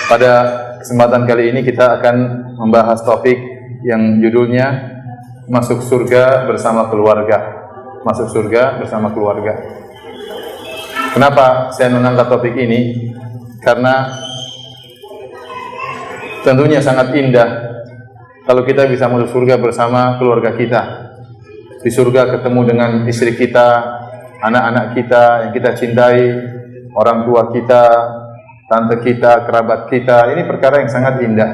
Pada kesempatan kali ini kita akan membahas topik yang judulnya Masuk Surga Bersama Keluarga. Masuk surga bersama keluarga. Kenapa saya mengangkat topik ini? Karena tentunya sangat indah kalau kita bisa masuk surga bersama keluarga kita. Di surga ketemu dengan istri kita, anak-anak kita yang kita cintai, orang tua kita, tante kita, kerabat kita. Ini perkara yang sangat indah.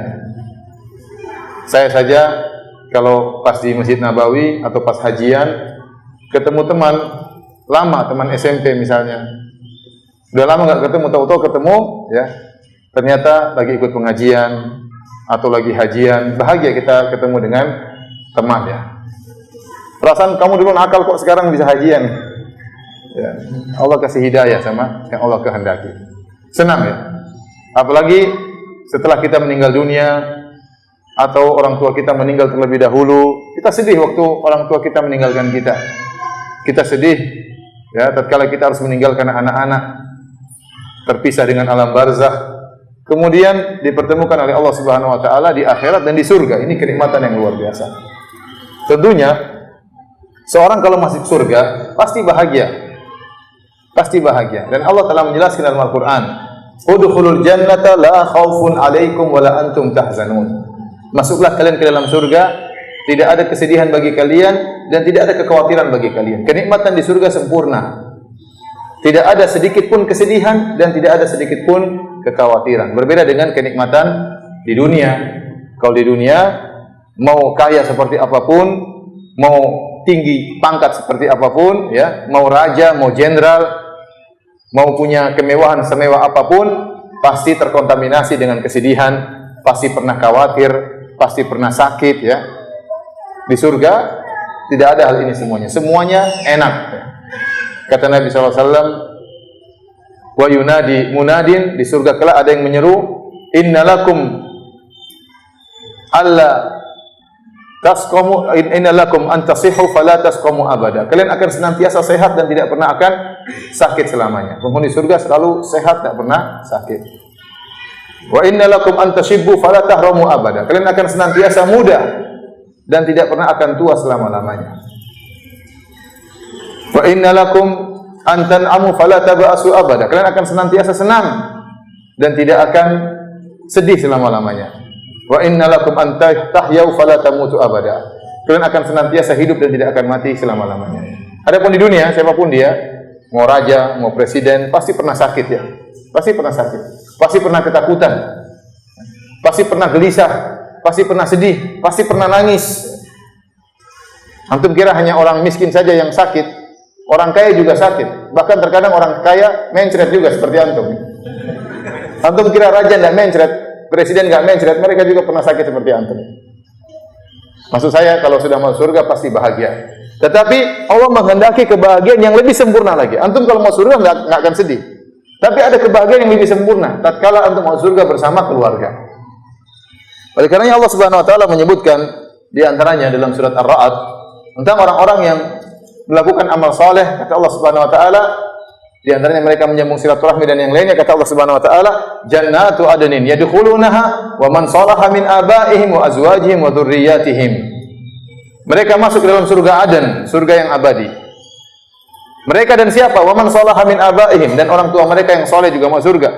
Saya saja kalau pas di Masjid Nabawi atau pas hajian ketemu teman lama, teman SMP misalnya, udah lama nggak ketemu, tahu-tahu ketemu, ya ternyata lagi ikut pengajian atau lagi hajian, bahagia kita ketemu dengan teman, ya. Perasaan kamu dulu nakal kok sekarang bisa hajian, ya. Allah kasih hidayah sama yang Allah kehendaki, senang ya. Apalagi setelah kita meninggal dunia atau orang tua kita meninggal terlebih dahulu, kita sedih waktu orang tua kita meninggalkan kita. Kita sedih, ya, tatkala kita harus meninggalkan anak-anak, terpisah dengan alam barzakh, kemudian dipertemukan oleh Allah Subhanahu wa taala di akhirat dan di surga. Ini kenikmatan yang luar biasa. Tentunya seorang kalau masuk surga pasti bahagia. Pasti bahagia. Dan Allah telah menjelaskan dalam Al-Qur'an, "Udkhulul jannata la khaufun 'alaikum wa la antum tahzanun." Masuklah kalian ke dalam surga, tidak ada kesedihan bagi kalian dan tidak ada kekhawatiran bagi kalian. Kenikmatan di surga sempurna. Tidak ada sedikit pun kesedihan dan tidak ada sedikit pun kekhawatiran. Berbeda dengan kenikmatan di dunia. Kalau di dunia mau kaya seperti apapun, mau tinggi pangkat seperti apapun, ya, mau raja, mau jenderal, mau punya kemewahan semewah apapun, pasti terkontaminasi dengan kesedihan, pasti pernah khawatir, pasti pernah sakit, ya. Di surga tidak ada hal ini semuanya. Semuanya enak. Kata Nabi SAW, wa yunadi munadin, di surga kelak ada yang menyeru, innalakum alla tasqamu, innalakum antasihu fala tasqamu abada. Kalian akan senantiasa sehat dan tidak pernah akan sakit selamanya. Penghuni surga selalu sehat, tidak pernah sakit. Wa innalakum antashibbu fala tahramu abada. Kalian akan senantiasa muda dan tidak pernah akan tua selama-lamanya. Wa innalakum antan'amu fala taba'asu abada. Kalian akan senantiasa senang dan tidak akan sedih selama-lamanya. Wa innalakum antahyau fala tamutu abada. Kalian akan senantiasa hidup dan tidak akan mati selama-lamanya. Adapun di dunia, siapapun dia, mau raja, mau presiden, pasti pernah sakit, ya. Pasti pernah sakit. Pasti pernah ketakutan. Pasti pernah gelisah. Pasti pernah sedih, pasti pernah nangis. Antum kira hanya orang miskin saja yang sakit? Orang kaya juga sakit. Bahkan terkadang orang kaya mencret juga seperti antum. Antum kira raja tidak mencret, presiden tidak mencret, mereka juga pernah sakit seperti antum. Maksud saya kalau sudah masuk surga pasti bahagia. Tetapi Allah menghendaki kebahagiaan yang lebih sempurna lagi. Antum kalau mau surga nggak akan sedih. Tapi ada kebahagiaan yang lebih sempurna tatkala antum mau surga bersama keluarga. Oleh karenanya Allah Subhanahu wa taala menyebutkan di antaranya dalam surat Ar-Ra'd tentang orang-orang yang melakukan amal saleh. Kata Allah Subhanahu wa taala, di antaranya mereka menyambung silaturahmi dan yang lainnya. Kata Allah Subhanahu wa taala, "Jannatu adnin yadkhulunaha wa man salaha min abaihim wa azwajihim wa dzurriyyatihim." Mereka masuk ke dalam surga Aden, surga yang abadi. Mereka dan siapa? Wa man salaha min abaihim, dan orang tua mereka yang saleh juga masuk surga.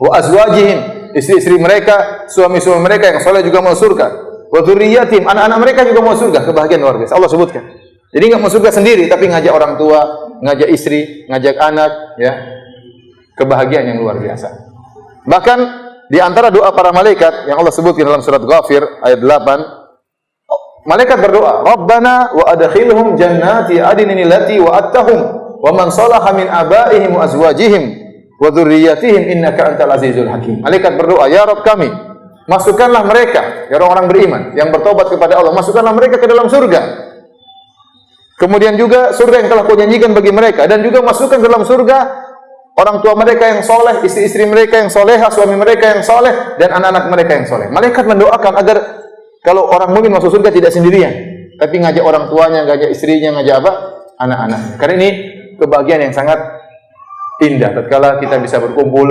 Wa azwajihim, istri-istri mereka, suami-suami mereka yang saleh juga mau surga. Wa dzurriyyatihim, anak-anak mereka juga mau surga. Kebahagiaan luar biasa. Allah sebutkan. Jadi enggak mau surga sendiri, tapi ngajak orang tua, ngajak istri, ngajak anak, ya. Kebahagiaan yang luar biasa. Bahkan di antara doa para malaikat yang Allah sebutkan dalam surat Ghafir ayat 8, malaikat berdoa, "Rabbana wa adkhilhum jannati adnin allati wa'adtahum wa man salaha min abaihim wa azwajihim wa dzurriyyatihim innaka antal azizul hakim." Malaikat berdoa, "Ya Rabb kami, masukkanlah mereka, ya orang-orang beriman yang bertobat kepada Allah, masukkanlah mereka ke dalam surga. Kemudian juga surga yang telah Kau janjikan bagi mereka, dan juga masukkan ke dalam surga orang tua mereka yang soleh, istri-istri mereka yang soleh, suami mereka yang soleh, dan anak-anak mereka yang soleh." Malaikat mendoakan agar kalau orang mukmin masuk surga tidak sendirian, tapi ngajak orang tuanya, ngajak istrinya, ngajak apa? Anak-anaknya. Karena ini kebahagiaan yang sangat indah tatkala kita bisa berkumpul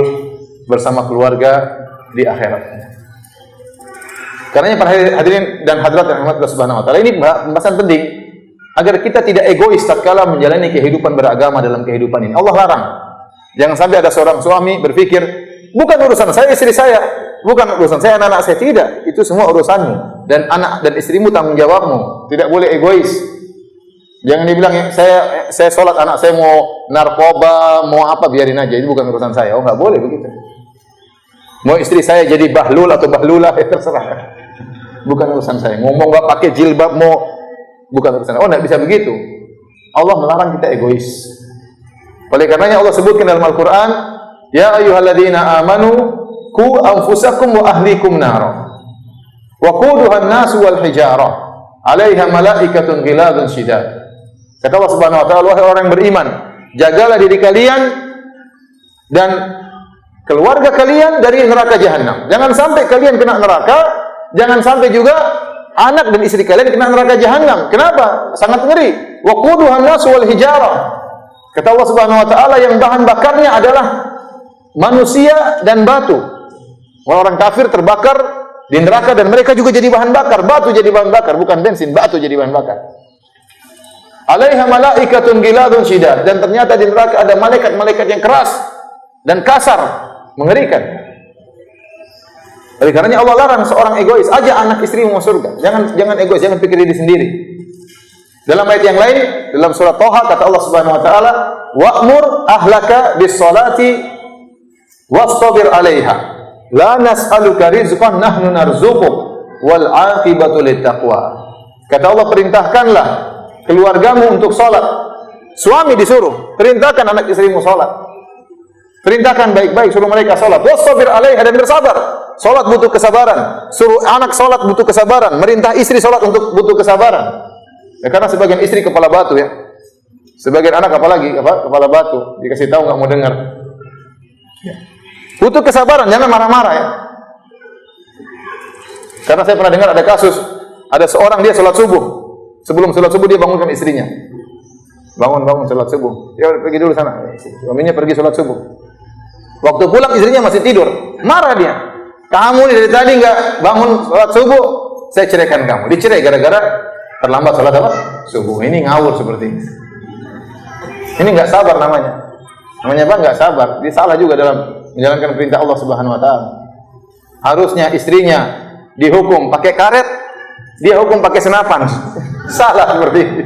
bersama keluarga di akhirat. Karenanya para hadirin dan hadirat yang rahmat Allah Subhanahu wa taala, ini pembahasan penting agar kita tidak egois tatkala menjalani kehidupan beragama dalam kehidupan ini. Allah larang. Jangan sampai ada seorang suami berpikir, bukan urusan saya istri saya, bukan urusan saya anak-anak saya. Tidak, itu semua urusanmu dan anak dan istrimu tanggung jawabmu. Tidak boleh egois. Jangan dibilang saya sholat, anak saya mau narkoba, mau apa, biarin aja, ini bukan urusan saya. Oh, nggak boleh begitu. Mau istri saya jadi bahlul atau bahlulah, ya terserah. Bukan urusan saya. Ngomong nggak pakai jilbab, mau bukan urusan saya. Oh, nggak bisa begitu. Allah melarang kita egois. Oleh karenanya Allah sebutkan dalam Al-Quran, ya ayyuhalladzina amanu ku anfusakum wa ahlikum nara wa quduhan nasu wal hijarah 'alaiha malaikatun ghiladun syidad. Kata Allah Subhanahu wa taala, wahai orang yang beriman, jagalah diri kalian dan keluarga kalian dari neraka jahanam. Jangan sampai kalian kena neraka, jangan sampai juga anak dan istri kalian kena neraka jahanam. Kenapa? Sangat ngeri. Wa quduhan nasu wal hijarah. Kata Allah Subhanahu wa taala, yang bahan bakarnya adalah manusia dan batu. Orang kafir terbakar di neraka dan mereka juga jadi bahan bakar. Batu jadi bahan bakar, bukan bensin, batu jadi bahan bakar. 'Alaiha malaikatun ghiladun syidad, dan ternyata di neraka ada malaikat-malaikat yang keras dan kasar, mengerikan. Oleh karenanya Allah larang seorang egois. Ajak anak istrimu masuk surga. Jangan egois, jangan pikir diri sendiri. Dalam ayat yang lain, dalam surat Thaha, kata Allah Subhanahu wa taala, wa'mur ahlaka bis-sholati wastabir 'alaiha. La nas'aluka rizqan nahnu narzuquk wal 'aqibatu littaqwa. Kata Allah, perintahkanlah keluargamu untuk salat. Suami disuruh, perintahkan anak istrimu salat. Perintahkan baik-baik, suruh mereka salat. Wastabir 'alaiha, dan bersabar. Salat butuh kesabaran. Suruh anak salat butuh kesabaran. Merintah istri salat untuk butuh kesabaran. Ya, karena sebagian istri kepala batu ya. Sebagian anak apalagi kepala batu. Dikasih tahu nggak mau dengar. Ya. Butuh kesabaran, jangan marah-marah ya. Karena saya pernah dengar ada kasus, ada seorang dia sholat subuh. Sebelum sholat subuh dia bangunkan istrinya. Bangun sholat subuh. Ya pergi dulu sana. Suaminya pergi sholat subuh. Waktu pulang istrinya masih tidur. Marah dia. Kamu dari tadi nggak bangun sholat subuh, saya ceraikan kamu. Dicerai gara-gara terlambat sholat apa? Subuh. Ini ngawur seperti ini. Ini nggak sabar namanya. Namanya apa? Nggak sabar. Dia salah juga dalam menjalankan perintah Allah Subhanahu wa taala. Harusnya istrinya dihukum pakai karet, dia hukum pakai senapan. Salah seperti ini.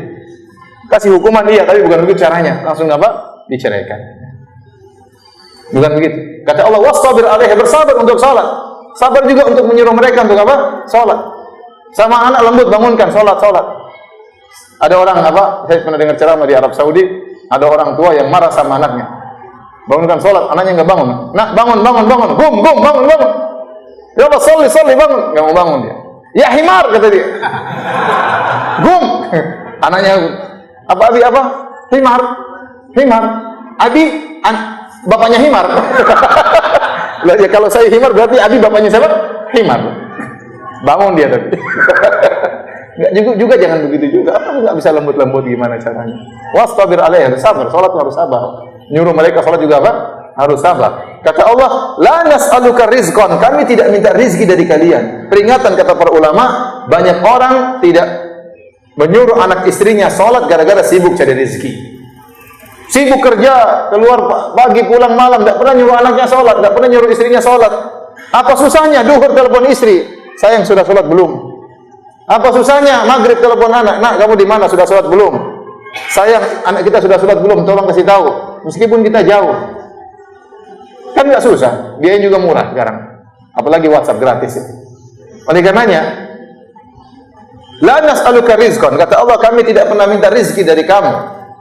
Kasih hukuman dia, tapi bukan begitu caranya. Langsung apa? Diceraikan. Bukan begitu. Kata Allah, wastabir 'alaiha, bersabar untuk salat. Sabar juga untuk menyuruh mereka untuk apa? Salat. Sama anak lembut, bangunkan salat. Ada orang apa? Saya pernah dengar ceramah di Arab Saudi, ada orang tua yang marah sama anaknya. Bangunkan salat, anaknya enggak bangun. Nak, bangun. Gum, bangun. Ya Allah, salli, bangun. Enggak mau bangun dia. Ya himar, kata dia. Gum. Anaknya apa Abi apa? Himar. Abi bapaknya himar. Lah ya kalau saya himar berarti Abi bapaknya siapa? Himar. Bangun dia tapi. Enggak juga jangan begitu juga. Apa enggak bisa lembut-lembut gimana caranya? Wastabir 'alaiha, sabar, salat harus sabar. Nyuruh mereka salat juga apa? Harus sabar. Kata Allah, la nas'aluka rizqan, kami tidak minta rizki dari kalian. Peringatan kata para ulama, banyak orang tidak menyuruh anak istrinya salat gara-gara sibuk cari rizki. Sibuk kerja, keluar pagi pulang malam, tidak pernah nyuruh anaknya salat, tidak pernah nyuruh istrinya salat. Apa susahnya duhur telepon istri? Sayang, sudah salat belum? Apa susahnya maghrib telepon anak? Nak, kamu di mana? Sudah salat belum? Sayang, anak kita sudah salat belum? Tolong kasih tahu. Meskipun kita jauh. Kan enggak susah, biayanya juga murah sekarang. Apalagi WhatsApp gratis. Oleh karenanya, la nas'aluka rizqan, kata Allah, kami tidak pernah minta rizki dari kamu.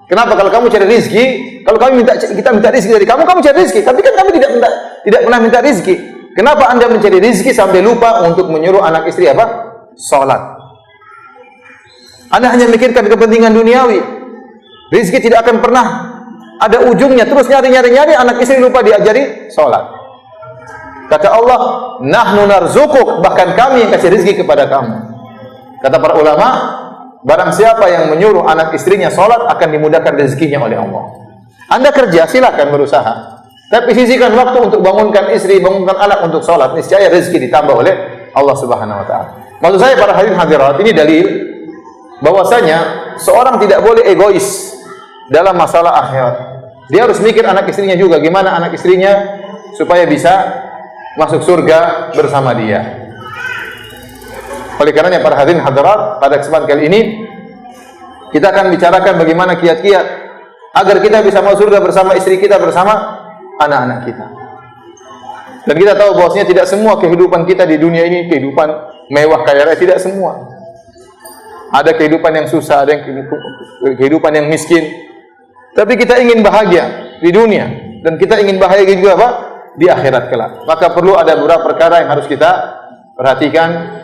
Kenapa? Kalau kamu cari rizki, kalau kita minta rizki dari kamu cari rizki. Tapi kan kami tidak pernah minta rizki. Kenapa Anda mencari rizki sampai lupa untuk menyuruh anak istri apa? Salat. Anda hanya mikirkan kepentingan duniawi. Rizki tidak akan pernah ada ujungnya. Terus nyari, anak istri lupa diajari salat. Kata Allah, nahnu narzuquk, bahkan kami yang kasih rizki kepada kamu. Kata para ulama, barang siapa yang menyuruh anak istrinya salat akan dimudahkan rezekinya oleh Allah. Anda kerja, silakan berusaha. Tapi sisihkan waktu untuk bangunkan istri, bangunkan anak untuk sholat. Niscaya rezeki ditambah oleh Allah Subhanahu Wa Taala. Maksud saya para hadirin hadirat, ini dalil bahwasanya seorang tidak boleh egois dalam masalah akhirat. Dia harus mikir anak istrinya juga, gimana anak istrinya supaya bisa masuk surga bersama dia. Oleh karenanya para hadirin hadirat, pada kesempatan kali ini kita akan bicarakan bagaimana kiat-kiat agar kita bisa masuk surga bersama istri kita, bersama anak-anak kita. Dan kita tahu bahwasanya tidak semua kehidupan kita di dunia ini kehidupan mewah kaya raya, tidak semua. Ada kehidupan yang susah, ada yang kehidupan yang miskin. Tapi kita ingin bahagia di dunia dan kita ingin bahagia juga apa? Di akhirat kelak. Maka perlu ada beberapa perkara yang harus kita perhatikan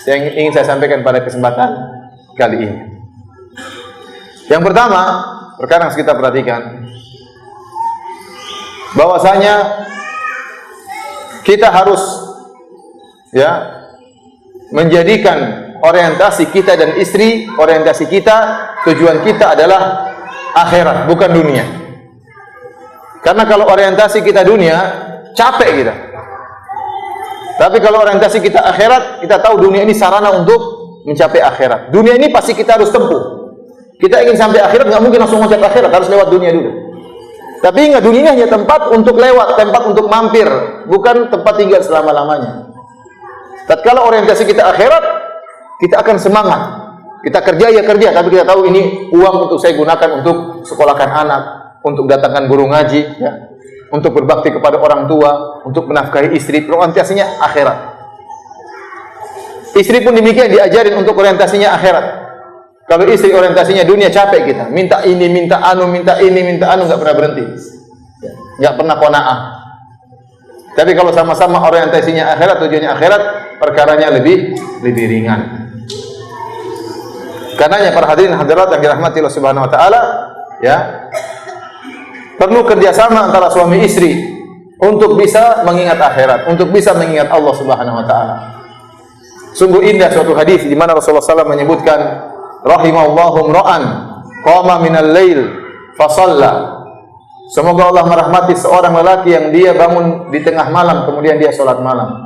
yang ingin saya sampaikan pada kesempatan kali ini. Yang pertama, perkara yang harus kita perhatikan bahwasanya kita harus menjadikan orientasi kita dan istri, orientasi kita, tujuan kita adalah akhirat, bukan dunia. Karena kalau orientasi kita dunia, capek kita. Tapi kalau orientasi kita akhirat, kita tahu dunia ini sarana untuk mencapai akhirat. Dunia ini pasti kita harus tempuh. Kita ingin sampai akhirat, nggak mungkin langsung mencapai akhirat, harus lewat dunia dulu. Tapi ingat, dunia ini hanya tempat untuk lewat, tempat untuk mampir, bukan tempat tinggal selama-lamanya. Tatkala orientasi kita akhirat, kita akan semangat. Kita kerja ya kerja, tapi kita tahu ini uang untuk saya gunakan untuk sekolahkan anak, untuk datangkan guru ngaji, untuk berbakti kepada orang tua, untuk menafkahi istri. Orientasinya akhirat. Istri pun demikian, diajarin untuk orientasinya akhirat. Kalau istri orientasinya dunia, capek kita. Minta ini, minta anu, minta ini, minta anu, nggak pernah berhenti. Nggak pernah qanaah. Tapi kalau sama-sama orientasinya akhirat, tujuannya akhirat, perkaranya lebih ringan. Karenanya para hadirin hadirat yang dirahmati Allah Subhanahu Wa Taala, perlu kerjasama antara suami istri untuk bisa mengingat akhirat, untuk bisa mengingat Allah Subhanahu Wa Taala. Sungguh indah suatu hadis di mana Rasulullah SAW menyebutkan, rahimallahu imra'an qama minal lail fa shalla. Semoga Allah merahmati seorang lelaki yang dia bangun di tengah malam kemudian dia salat malam.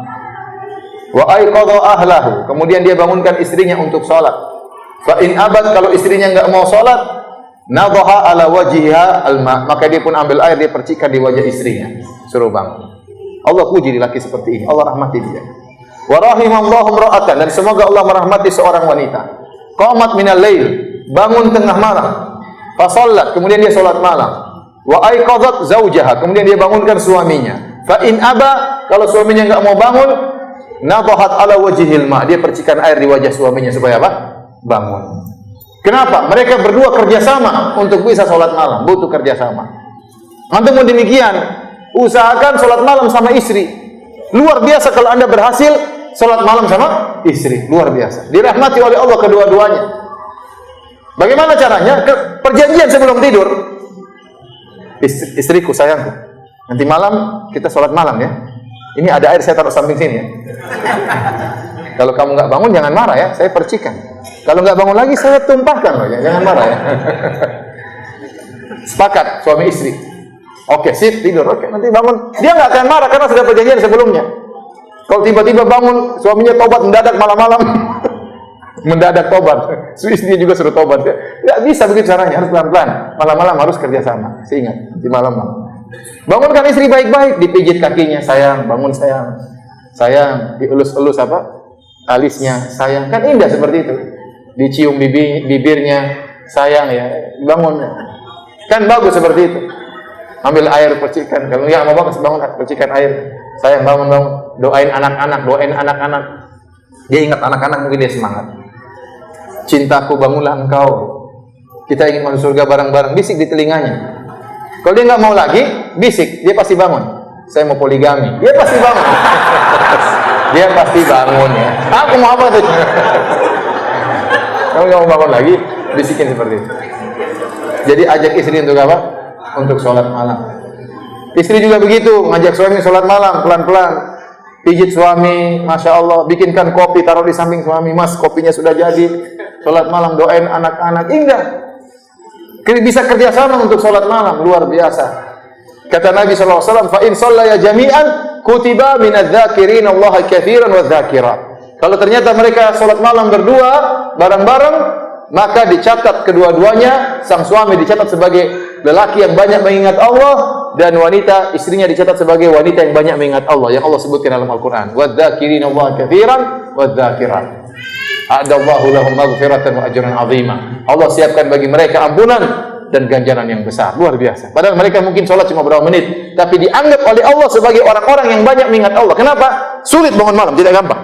Wa aiqadha ahlahu, kemudian dia bangunkan istrinya untuk salat. Fa in abad, kalau istrinya enggak mau salat, nadhaha ala wajhiha alma, maka dia pun ambil air, dia percikan di wajah istrinya, suruh bangun. Allah puji lelaki seperti ini, Allah rahmati dia. Wa rahimallahu imra'atan, dan semoga Allah merahmati seorang wanita qamat minal lail, bangun tengah malam, fa shallat, kemudian dia salat malam. Wa aiqadhat zaujaha, kemudian dia bangunkan suaminya. Fa in aba, kalau suaminya enggak mau bangun, nadhahat ala wajhil ma, dia percikan air di wajah suaminya supaya apa? Bangun. Kenapa? Mereka berdua kerjasama untuk bisa salat malam, butuh kerjasama. Antum pun demikian, usahakan salat malam sama istri. Luar biasa kalau Anda berhasil salat malam sama istri, luar biasa. Dirahmati oleh Allah kedua-duanya. Bagaimana caranya? Perjanjian sebelum tidur. Istriku, sayangku, nanti malam kita salat malam ya. Ini ada air, saya taruh samping sini ya. Kalau kamu nggak bangun jangan marah ya, saya percikan. Kalau nggak bangun lagi saya tumpahkan loh, jangan marah ya. Sepakat suami istri. Oke, sip, tidur. Oke, nanti bangun. Dia nggak akan marah karena sudah perjanjian sebelumnya. Kalau tiba-tiba bangun, suaminya tobat mendadak malam-malam, mendadak tobat. Istrinya juga suruh tobat. Nggak bisa begitu caranya, harus pelan-pelan. Malam-malam harus kerjasama. Ingat, di malam-malam. Bangunkan istri baik-baik, dipijit kakinya, sayang, bangun sayang. Sayang, dielus-elus alisnya, sayang. Kan indah seperti itu. Dicium bibirnya, sayang ya, bangun. Kan bagus seperti itu. Ambil air, percikan. Kalau nggak mau bangun, percikan air. Sayang, bangun. Doain anak-anak. Dia ingat anak-anak, mungkin dia semangat. Cintaku, bangunlah engkau. Kita ingin masuk surga bareng-bareng. Bisik di telinganya. Kalau dia nggak mau lagi, bisik. Dia pasti bangun. Saya mau poligami. Dia pasti bangun. Dia pasti bangun ya. Aku mau apa tuh? Kamu nggak mau bangun lagi, bisikin seperti itu. Jadi ajak istri untuk apa? Untuk sholat malam. Istri juga begitu, ngajak suami sholat malam pelan-pelan. Pijit suami, masya Allah, bikinkan kopi, taruh di samping suami. Mas, kopinya sudah jadi. Sholat malam, doain anak-anak, indah. Bisa kerjasama untuk sholat malam, luar biasa. Kata Nabi SAW, fa in shallaya jami'an kutiba minadz-dzakirin Allah katsiran wadz-dzakirat. Kalau ternyata mereka salat malam berdua bareng-bareng, maka dicatat kedua-duanya, sang suami dicatat sebagai lelaki yang banyak mengingat Allah, dan wanita, istrinya dicatat sebagai wanita yang banyak mengingat Allah, yang Allah sebutkan dalam Al-Quran. Wadz-dzakirin Allah katsiran wadz-dzakirat. A'adallahu lahum maghfiratan wa ajran 'azima. Allah siapkan bagi mereka ampunan dan ganjaran yang besar, luar biasa. Padahal mereka mungkin sholat cuma berapa menit, tapi dianggap oleh Allah sebagai orang-orang yang banyak mengingat Allah. Kenapa? Sulit bangun malam, tidak gampang.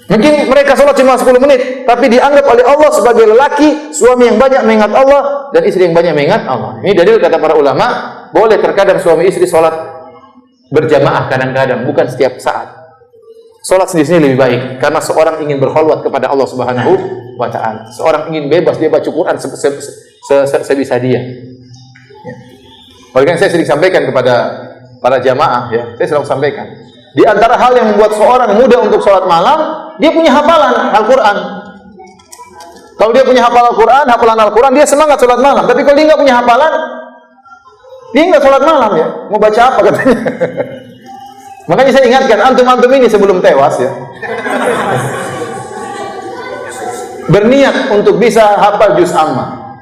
Mungkin mereka sholat cuma 10 menit, tapi dianggap oleh Allah sebagai lelaki, suami yang banyak mengingat Allah, dan istri yang banyak mengingat Allah. Ini dalil kata para ulama, boleh terkadang suami istri sholat berjamaah kadang-kadang, bukan setiap saat. Sholat sendiri lebih baik, karena seorang ingin berkholwat kepada Allah Subhanahu wa Ta'ala. Seorang ingin bebas, dia baca Quran sebisa dia. Oleh karena saya sering sampaikan kepada para jamaah, ya, saya selalu sampaikan, di antara hal yang membuat seorang mudah untuk sholat malam, dia punya hafalan Al-Quran. Kalau dia punya hafalan Al-Quran, dia semangat sholat malam. Tapi kalau dia nggak punya hafalan, dia nggak sholat malam, ya. Mau baca apa katanya? Makanya saya ingatkan, antum-antum ini sebelum tewas, ya, berniat untuk bisa hafal juz amma.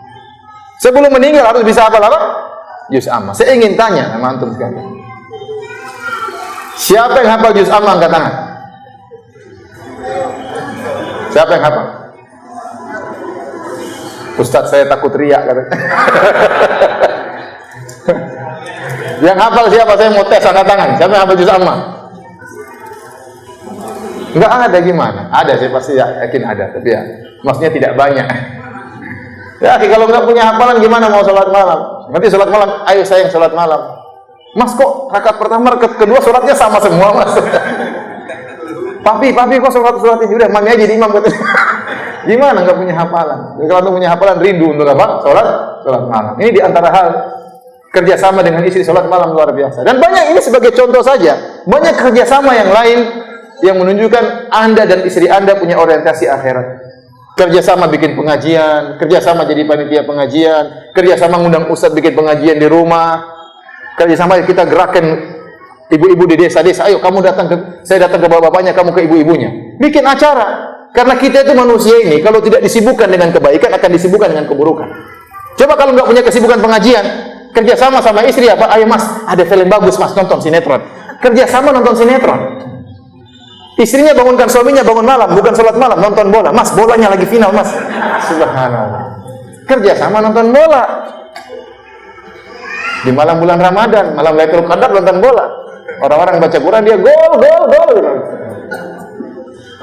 Sebelum meninggal harus bisa hafal apa? Juz amma. Saya ingin tanya sama antum sekalian, siapa yang hafal juz amma angkat tangan? Siapa yang hafal? Ustaz, saya takut riak katanya. Yang hafal siapa? Saya mau tes, angkat tangan. Siapa yang hafal juz amma? Enggak ada, gimana? Ada, saya pasti yakin ada, tapi ya maksudnya tidak banyak. Ya, kalau enggak punya hafalan gimana mau sholat malam? Nanti sholat malam, ayo sayang sholat malam. Mas, kok rakaat pertama, rakaat kedua sholatnya sama semua, Mas? Papi kok sholat ini udah mami aja di imam katanya. Gimana enggak punya hafalan? Kalau enggak punya hafalan, rindu untuk apa? Sholat malam. Ini di antara hal kerjasama dengan istri sholat malam luar biasa. Dan banyak, ini sebagai contoh saja, banyak kerjasama yang lain yang menunjukkan Anda dan istri Anda punya orientasi akhirat. Kerjasama bikin pengajian, kerjasama jadi panitia pengajian, kerjasama ngundang ustadz bikin pengajian di rumah, kerjasama kita gerakan ibu-ibu di desa-desa, ayo kamu datang ke, saya datang ke bapak-bapaknya, kamu ke ibu-ibunya, bikin acara. Karena kita itu manusia ini, kalau tidak disibukkan dengan kebaikan, akan disibukkan dengan keburukan. Coba kalau nggak punya kesibukan pengajian, kerjasama sama istri apa? Ayo mas, ada film bagus mas, nonton sinetron. Kerjasama nonton sinetron. Istrinya bangunkan suaminya bangun malam, bukan sholat malam, nonton bola. Mas, bolanya lagi final mas. Subhanallah. Kerjasama nonton bola. Di malam bulan Ramadan, malam Lailatul Qadar nonton bola. Orang-orang baca Quran, dia gol.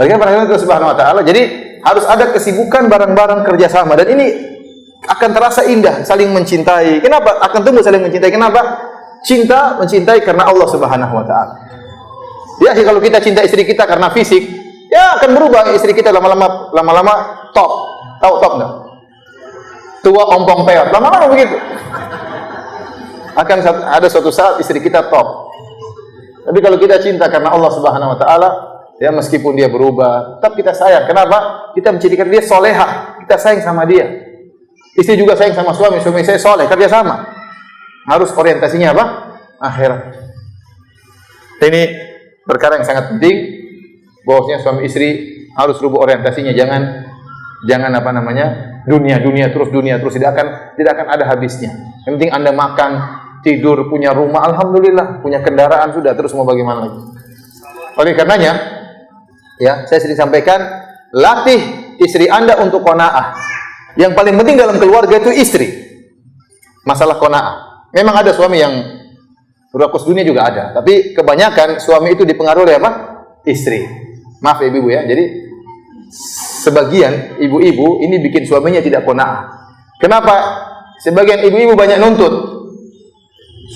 Bagaimana itu Subhanahu wa Ta'ala. Jadi harus ada kesibukan bareng-bareng kerjasama, dan ini akan terasa indah, saling mencintai. Kenapa? Akan tumbuh saling mencintai. Kenapa? Cinta mencintai karena Allah Subhanahu wa Ta'ala. Ya, kalau kita cinta istri kita karena fisik, ya akan berubah istri kita lama-lama top. Tahu top enggak? Tua ompong peot. Lama-lama begitu. Akan ada suatu saat istri kita top. Tapi kalau kita cinta karena Allah Subhanahu wa Ta'ala, ya meskipun dia berubah, tetap kita sayang. Kenapa? Kita menjadikan dia solehah. Kita sayang sama dia. Istri juga sayang sama suami saya soleh, kerja sama. Harus orientasinya apa? Akhirat. Ini perkara yang sangat penting, bahwasanya suami istri harus rubah orientasinya. Jangan apa namanya? Dunia terus tidak akan ada habisnya. Yang penting Anda makan, tidur, punya rumah, alhamdulillah, punya kendaraan sudah, terus mau bagaimana lagi? Oleh karenanya, ya, saya sering sampaikan, latih istri Anda untuk qanaah. Yang paling penting dalam keluarga itu istri. Masalah qanaah. Memang ada suami yang rakus dunia juga ada, tapi kebanyakan suami itu dipengaruhi oleh apa? Istri. Maaf ya ibu-ibu ya. Jadi sebagian ibu-ibu ini bikin suaminya tidak qanaah. Kenapa? Sebagian ibu-ibu banyak nuntut.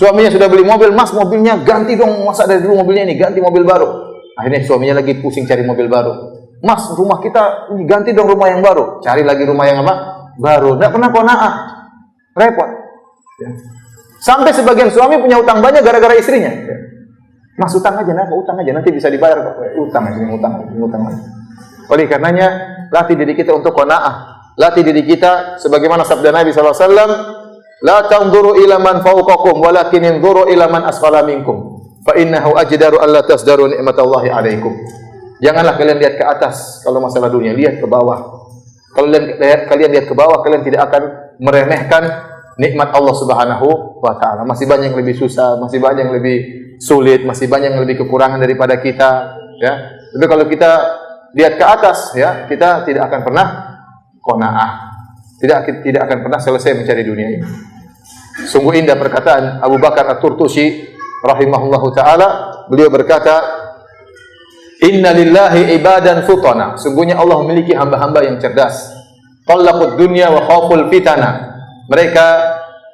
Suaminya sudah beli mobil, mas mobilnya ganti dong, masa dari dulu mobilnya ini, ganti mobil baru. Akhirnya suaminya lagi pusing cari mobil baru. Mas, rumah kita ini ganti dong rumah yang baru. Cari lagi rumah yang apa? Baru. Tidak pernah qanaah. Repot. Ya. Sampai sebagian suami punya utang banyak gara-gara istrinya. Mas utang aja, nanti bisa dibayar kok. Utang. Oleh karenanya, latih diri kita untuk qanaah. Latih diri kita sebagaimana sabda Nabi SAW, La tanzuru ila man fawqakum walakin inzuru ila man asfala minkum. Fa innahu ajdaru alla tasdaru ni'matallahi 'alaikum. Janganlah kalian lihat ke atas kalau masalah dunia, lihat ke bawah. Kalau kalian lihat ke bawah, kalian tidak akan meremehkan nikmat Allah Subhanahu wa taala. Masih banyak yang lebih susah, masih banyak yang lebih sulit, masih banyak yang lebih kekurangan daripada kita, ya. Tapi kalau kita lihat ke atas, ya, kita tidak akan pernah qanaah. Tidak akan pernah selesai mencari dunia ini. Sungguh indah perkataan Abu Bakar At-Turtusi rahimahullahu taala. Beliau berkata, "Inna lillahi ibadan futana." Sungguhnya Allah memiliki hamba-hamba yang cerdas. Talaqud dunya wa khaful fitana. Mereka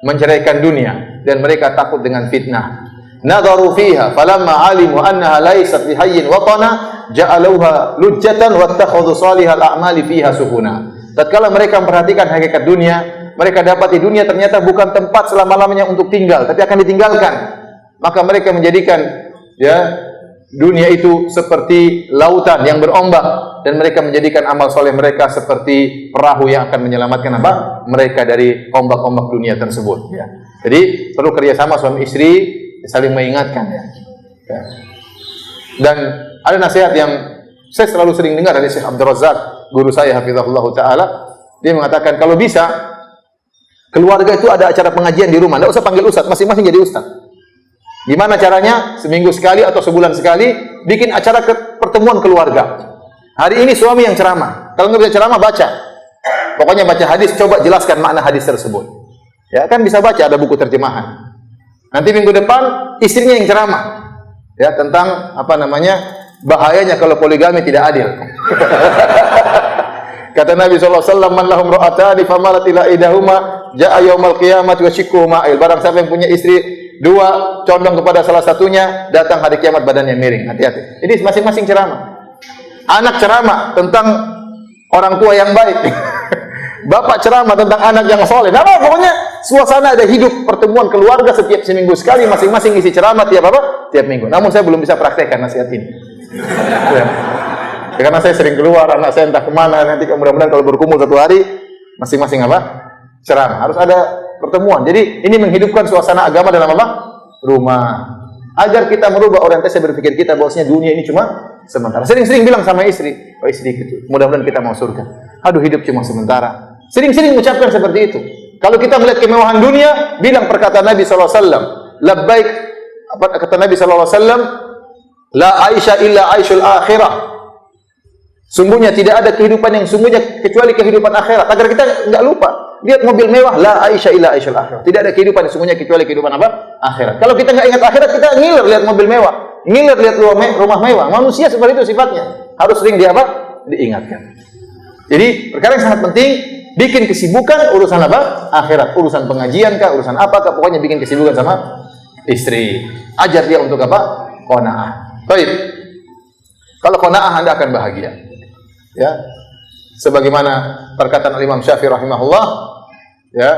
menceraikan dunia dan mereka takut dengan fitnah. Nadharu fiha falamma alimu annaha laysat bihayyin watana ja'aluha lujjatan wattakhadhu salihal a'mali fiha suhuna. Tatkala mereka memperhatikan hakikat dunia, mereka dapati dunia ternyata bukan tempat selama-lamanya untuk tinggal, tapi akan ditinggalkan. Maka mereka menjadikan, ya, dunia itu seperti lautan yang berombak, dan mereka menjadikan amal soleh mereka seperti perahu yang akan menyelamatkan apa? Mereka dari ombak-ombak dunia tersebut. Ya. Jadi perlu kerjasama suami istri, saling mengingatkan. Ya. Ya. Dan ada nasihat yang saya selalu sering dengar dari Syekh Abdul Razak, guru saya hafizahullah taala. Dia mengatakan kalau bisa keluarga itu ada acara pengajian di rumah, tidak usah panggil ustaz, masing-masing jadi ustaz. Gimana caranya? Seminggu sekali atau sebulan sekali bikin acara pertemuan keluarga. Hari ini suami yang ceramah. Kalau nggak bisa ceramah, baca. Pokoknya baca hadis, coba jelaskan makna hadis tersebut. Ya, kan bisa baca, ada buku terjemahan. Nanti minggu depan istrinya yang ceramah. Ya, tentang apa namanya? Bahayanya kalau poligami tidak adil. Kata Nabi SAW, "Man lahum ra'atani famalat ila idahuma ja'a yaumal qiyamati wa shikkuhu ma'il." Barang siapa yang punya istri dua, condong kepada salah satunya, datang hari kiamat badannya miring. Hati-hati. Jadi masing-masing ceramah. Anak ceramah tentang orang tua yang baik. Bapak ceramah tentang anak yang soleh. Nah, pokoknya suasana ada hidup pertemuan keluarga setiap seminggu sekali, masing-masing isi ceramah tiap apa? Tiap minggu. Namun saya belum bisa praktekkan nasihat ini. Ya. Karena saya sering keluar, anak saya entah kemana. Nanti mudah-mudahan kalau berkumpul satu hari, masing-masing apa? Ceramah. Harus ada pertemuan. Jadi ini menghidupkan suasana agama dalam apa? Rumah. Agar kita merubah orientasi berpikir kita bahwasanya dunia ini cuma sementara. Sering-sering bilang sama istri, "Oh istri gitu, mudah-mudahan kita mau surga." Aduh, hidup cuma sementara. Sering-sering mengucapkan seperti itu. Kalau kita melihat kemewahan dunia, bilang perkataan Nabi sallallahu alaihi wasallam, "Labbaik," apa kata Nabi sallallahu alaihi wasallam? "La aisha illa aishul akhirah." Sungguhnya tidak ada kehidupan yang sungguhnya kecuali kehidupan akhirat. Agar kita enggak lupa. Lihat mobil mewah, la aisha illa aishul akhirah. Tidak ada kehidupan yang sungguhnya kecuali kehidupan apa? Akhirat. Kalau kita enggak ingat akhirat, kita ngiler lihat mobil mewah, ngiler lihat rumah mewah. Manusia seperti itu sifatnya. Harus sering diingatkan. Jadi, perkara yang sangat penting, bikin kesibukan urusan apa? Akhirat. Urusan pengajian kah, urusan apa kah, pokoknya bikin kesibukan sama istri. Ajar dia untuk apa? Qanaah. Baik. Kalau qanaah, Anda akan bahagia. Ya. Sebagaimana perkataan Imam Syafi'i rahimahullah, ya.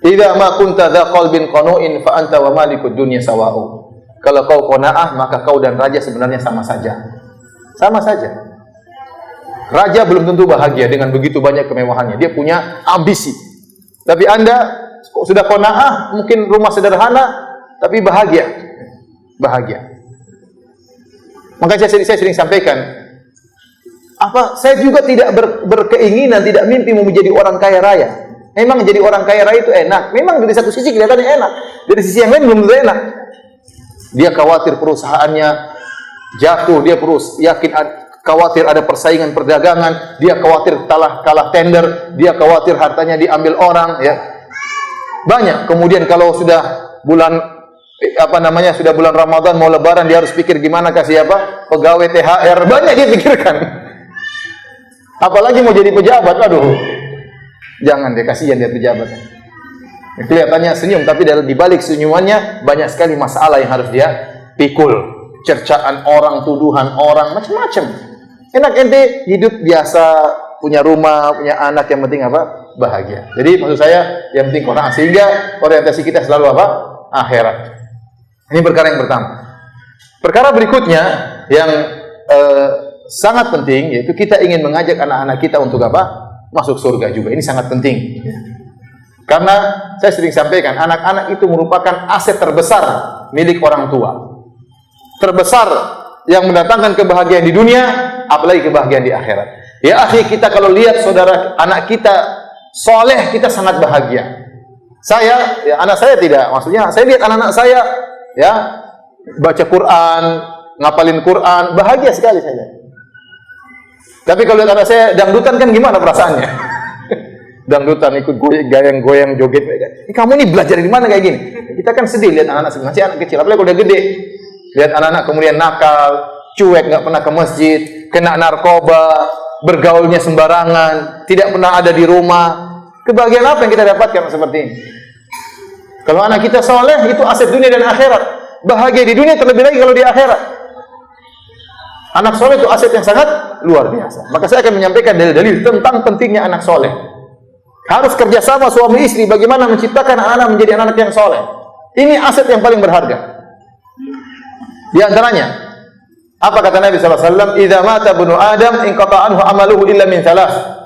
"Idza ma kunta dza qalbin qanu'in fa anta wa malikud dunya sawa'u." Kalau kau qanaah, maka kau dan raja sebenarnya sama saja. Sama saja. Raja belum tentu bahagia dengan begitu banyak kemewahannya. Dia punya ambisi. Tapi Anda sudah qanaah, mungkin rumah sederhana tapi bahagia. Bahagia. Maka saya sering sampaikan, saya juga tidak berkeinginan, tidak mimpi mau menjadi orang kaya raya. Memang jadi orang kaya raya itu enak. Memang dari satu sisi kelihatannya enak. Dari sisi yang lain belum tentu enak. Dia khawatir perusahaannya jatuh, dia khawatir ada persaingan perdagangan, dia khawatir kalah tender, dia khawatir hartanya diambil orang, ya. Banyak. Kemudian kalau sudah sudah bulan Ramadan mau lebaran, dia harus pikir gimana kasih pegawai THR, banyak dia pikirkan. Apalagi mau jadi pejabat, aduh. Jangan deh, kasihan dia pejabat. Kelihatannya senyum, tapi di balik senyumannya banyak sekali masalah yang harus dia pikul. Cercaan orang, tuduhan orang, macam-macam. Enak ente hidup biasa, punya rumah, punya anak, yang penting apa? Bahagia. Jadi maksud saya yang penting Qanaah, sehingga orientasi kita selalu apa? Akhirat. Ini perkara yang pertama. Perkara berikutnya yang sangat penting, yaitu kita ingin mengajak anak-anak kita untuk apa? Masuk surga juga. Ini sangat penting. Karena saya sering sampaikan, anak-anak itu merupakan aset terbesar milik orang tua. Terbesar yang mendatangkan kebahagiaan di dunia, apalagi kebahagiaan di akhirat. Ya akhi, kita kalau lihat saudara anak kita soleh, kita sangat bahagia. Saya, ya anak saya tidak, maksudnya saya lihat anak-anak saya, ya baca Quran, ngapalin Quran, bahagia sekali saya. Tapi kalau lihat anak saya dangdutan kan gimana perasaannya? Dangdutan ikut goyang-goyang joget. Kamu ini belajar di mana kayak gini? Kita kan sedih lihat anak-anak masih anak kecil, apalagi kalau udah gede. Lihat anak-anak kemudian nakal, cuek, nggak pernah ke masjid, kena narkoba, bergaulnya sembarangan, tidak pernah ada di rumah. Kebahagiaan apa yang kita dapatkan seperti ini? Kalau anak kita soleh, itu aset dunia dan akhirat. Bahagia di dunia terlebih lagi kalau di akhirat. Anak soleh itu aset yang sangat luar biasa. Maka saya akan menyampaikan dalil-dalil tentang pentingnya anak soleh. Harus kerjasama suami istri bagaimana menciptakan anak-anak menjadi anak yang soleh. Ini aset yang paling berharga. Di antaranya, apa kata Nabi SAW? Idza mata ibnu Adam inqata anhu amaluhu illa min thalath.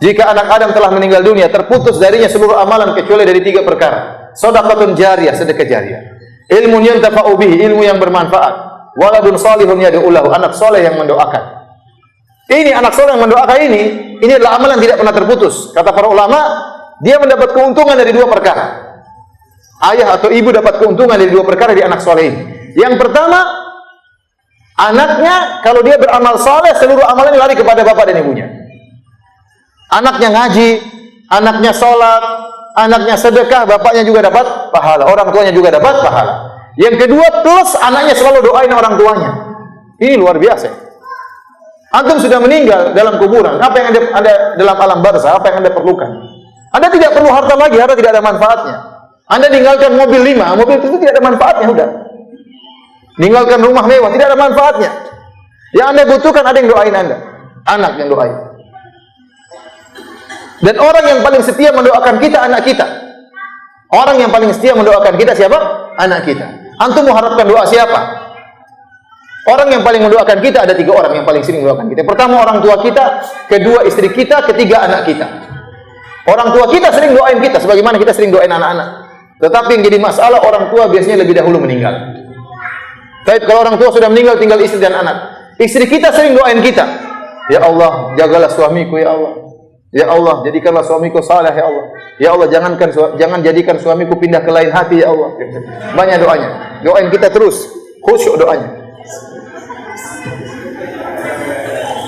Jika anak Adam telah meninggal dunia, terputus darinya seluruh amalan kecuali dari 3 perkara. Shadaqatun jariyah, sedekah jariyah. Ilmun yuntafa'u bihi, ilmu yang bermanfaat. Waladun salihun yad'u lahu, anak soleh yang mendoakan. Ini anak soleh yang mendoakan ini adalah amalan yang tidak pernah terputus. Kata para ulama, dia mendapat keuntungan dari 2 perkara. Ayah atau ibu dapat keuntungan dari 2 perkara di anak soleh ini. Yang pertama, anaknya kalau dia beramal soleh, seluruh amalannya lari kepada bapak dan ibunya. Anaknya ngaji, anaknya sholat, anaknya sedekah, bapaknya juga dapat pahala, orang tuanya juga dapat pahala. Yang kedua, plus anaknya selalu doain orang tuanya. Ini luar biasa. Antum sudah meninggal dalam kuburan, apa yang ada dalam alam barzah, apa yang Anda perlukan? Anda tidak perlu harta lagi, harta tidak ada manfaatnya. Anda tinggalkan mobil 5, mobil itu tidak ada manfaatnya, udah. Ninggalkan rumah mewah, tidak ada manfaatnya. Yang Anda butuhkan ada yang doain Anda, anak yang doain. Dan orang yang paling setia mendoakan kita, anak kita. Orang yang paling setia mendoakan kita siapa? Anak kita. Antum mengharapkan doa siapa? Orang yang paling mendoakan kita, ada 3 orang yang paling sering mendoakan kita. Pertama orang tua kita, kedua istri kita, ketiga anak kita. Orang tua kita sering doain kita, sebagaimana kita sering doain anak-anak. Tetapi yang jadi masalah, orang tua biasanya lebih dahulu meninggal. Tapi kalau orang tua sudah meninggal, tinggal istri dan anak. Istri kita sering doain kita. Ya Allah, jagalah suamiku ya Allah. Ya Allah, jadikanlah suamiku saleh ya Allah. Ya Allah, jangan jadikan suamiku pindah ke lain hati ya Allah. Banyak doanya. Doain kita terus, khusyuk doanya.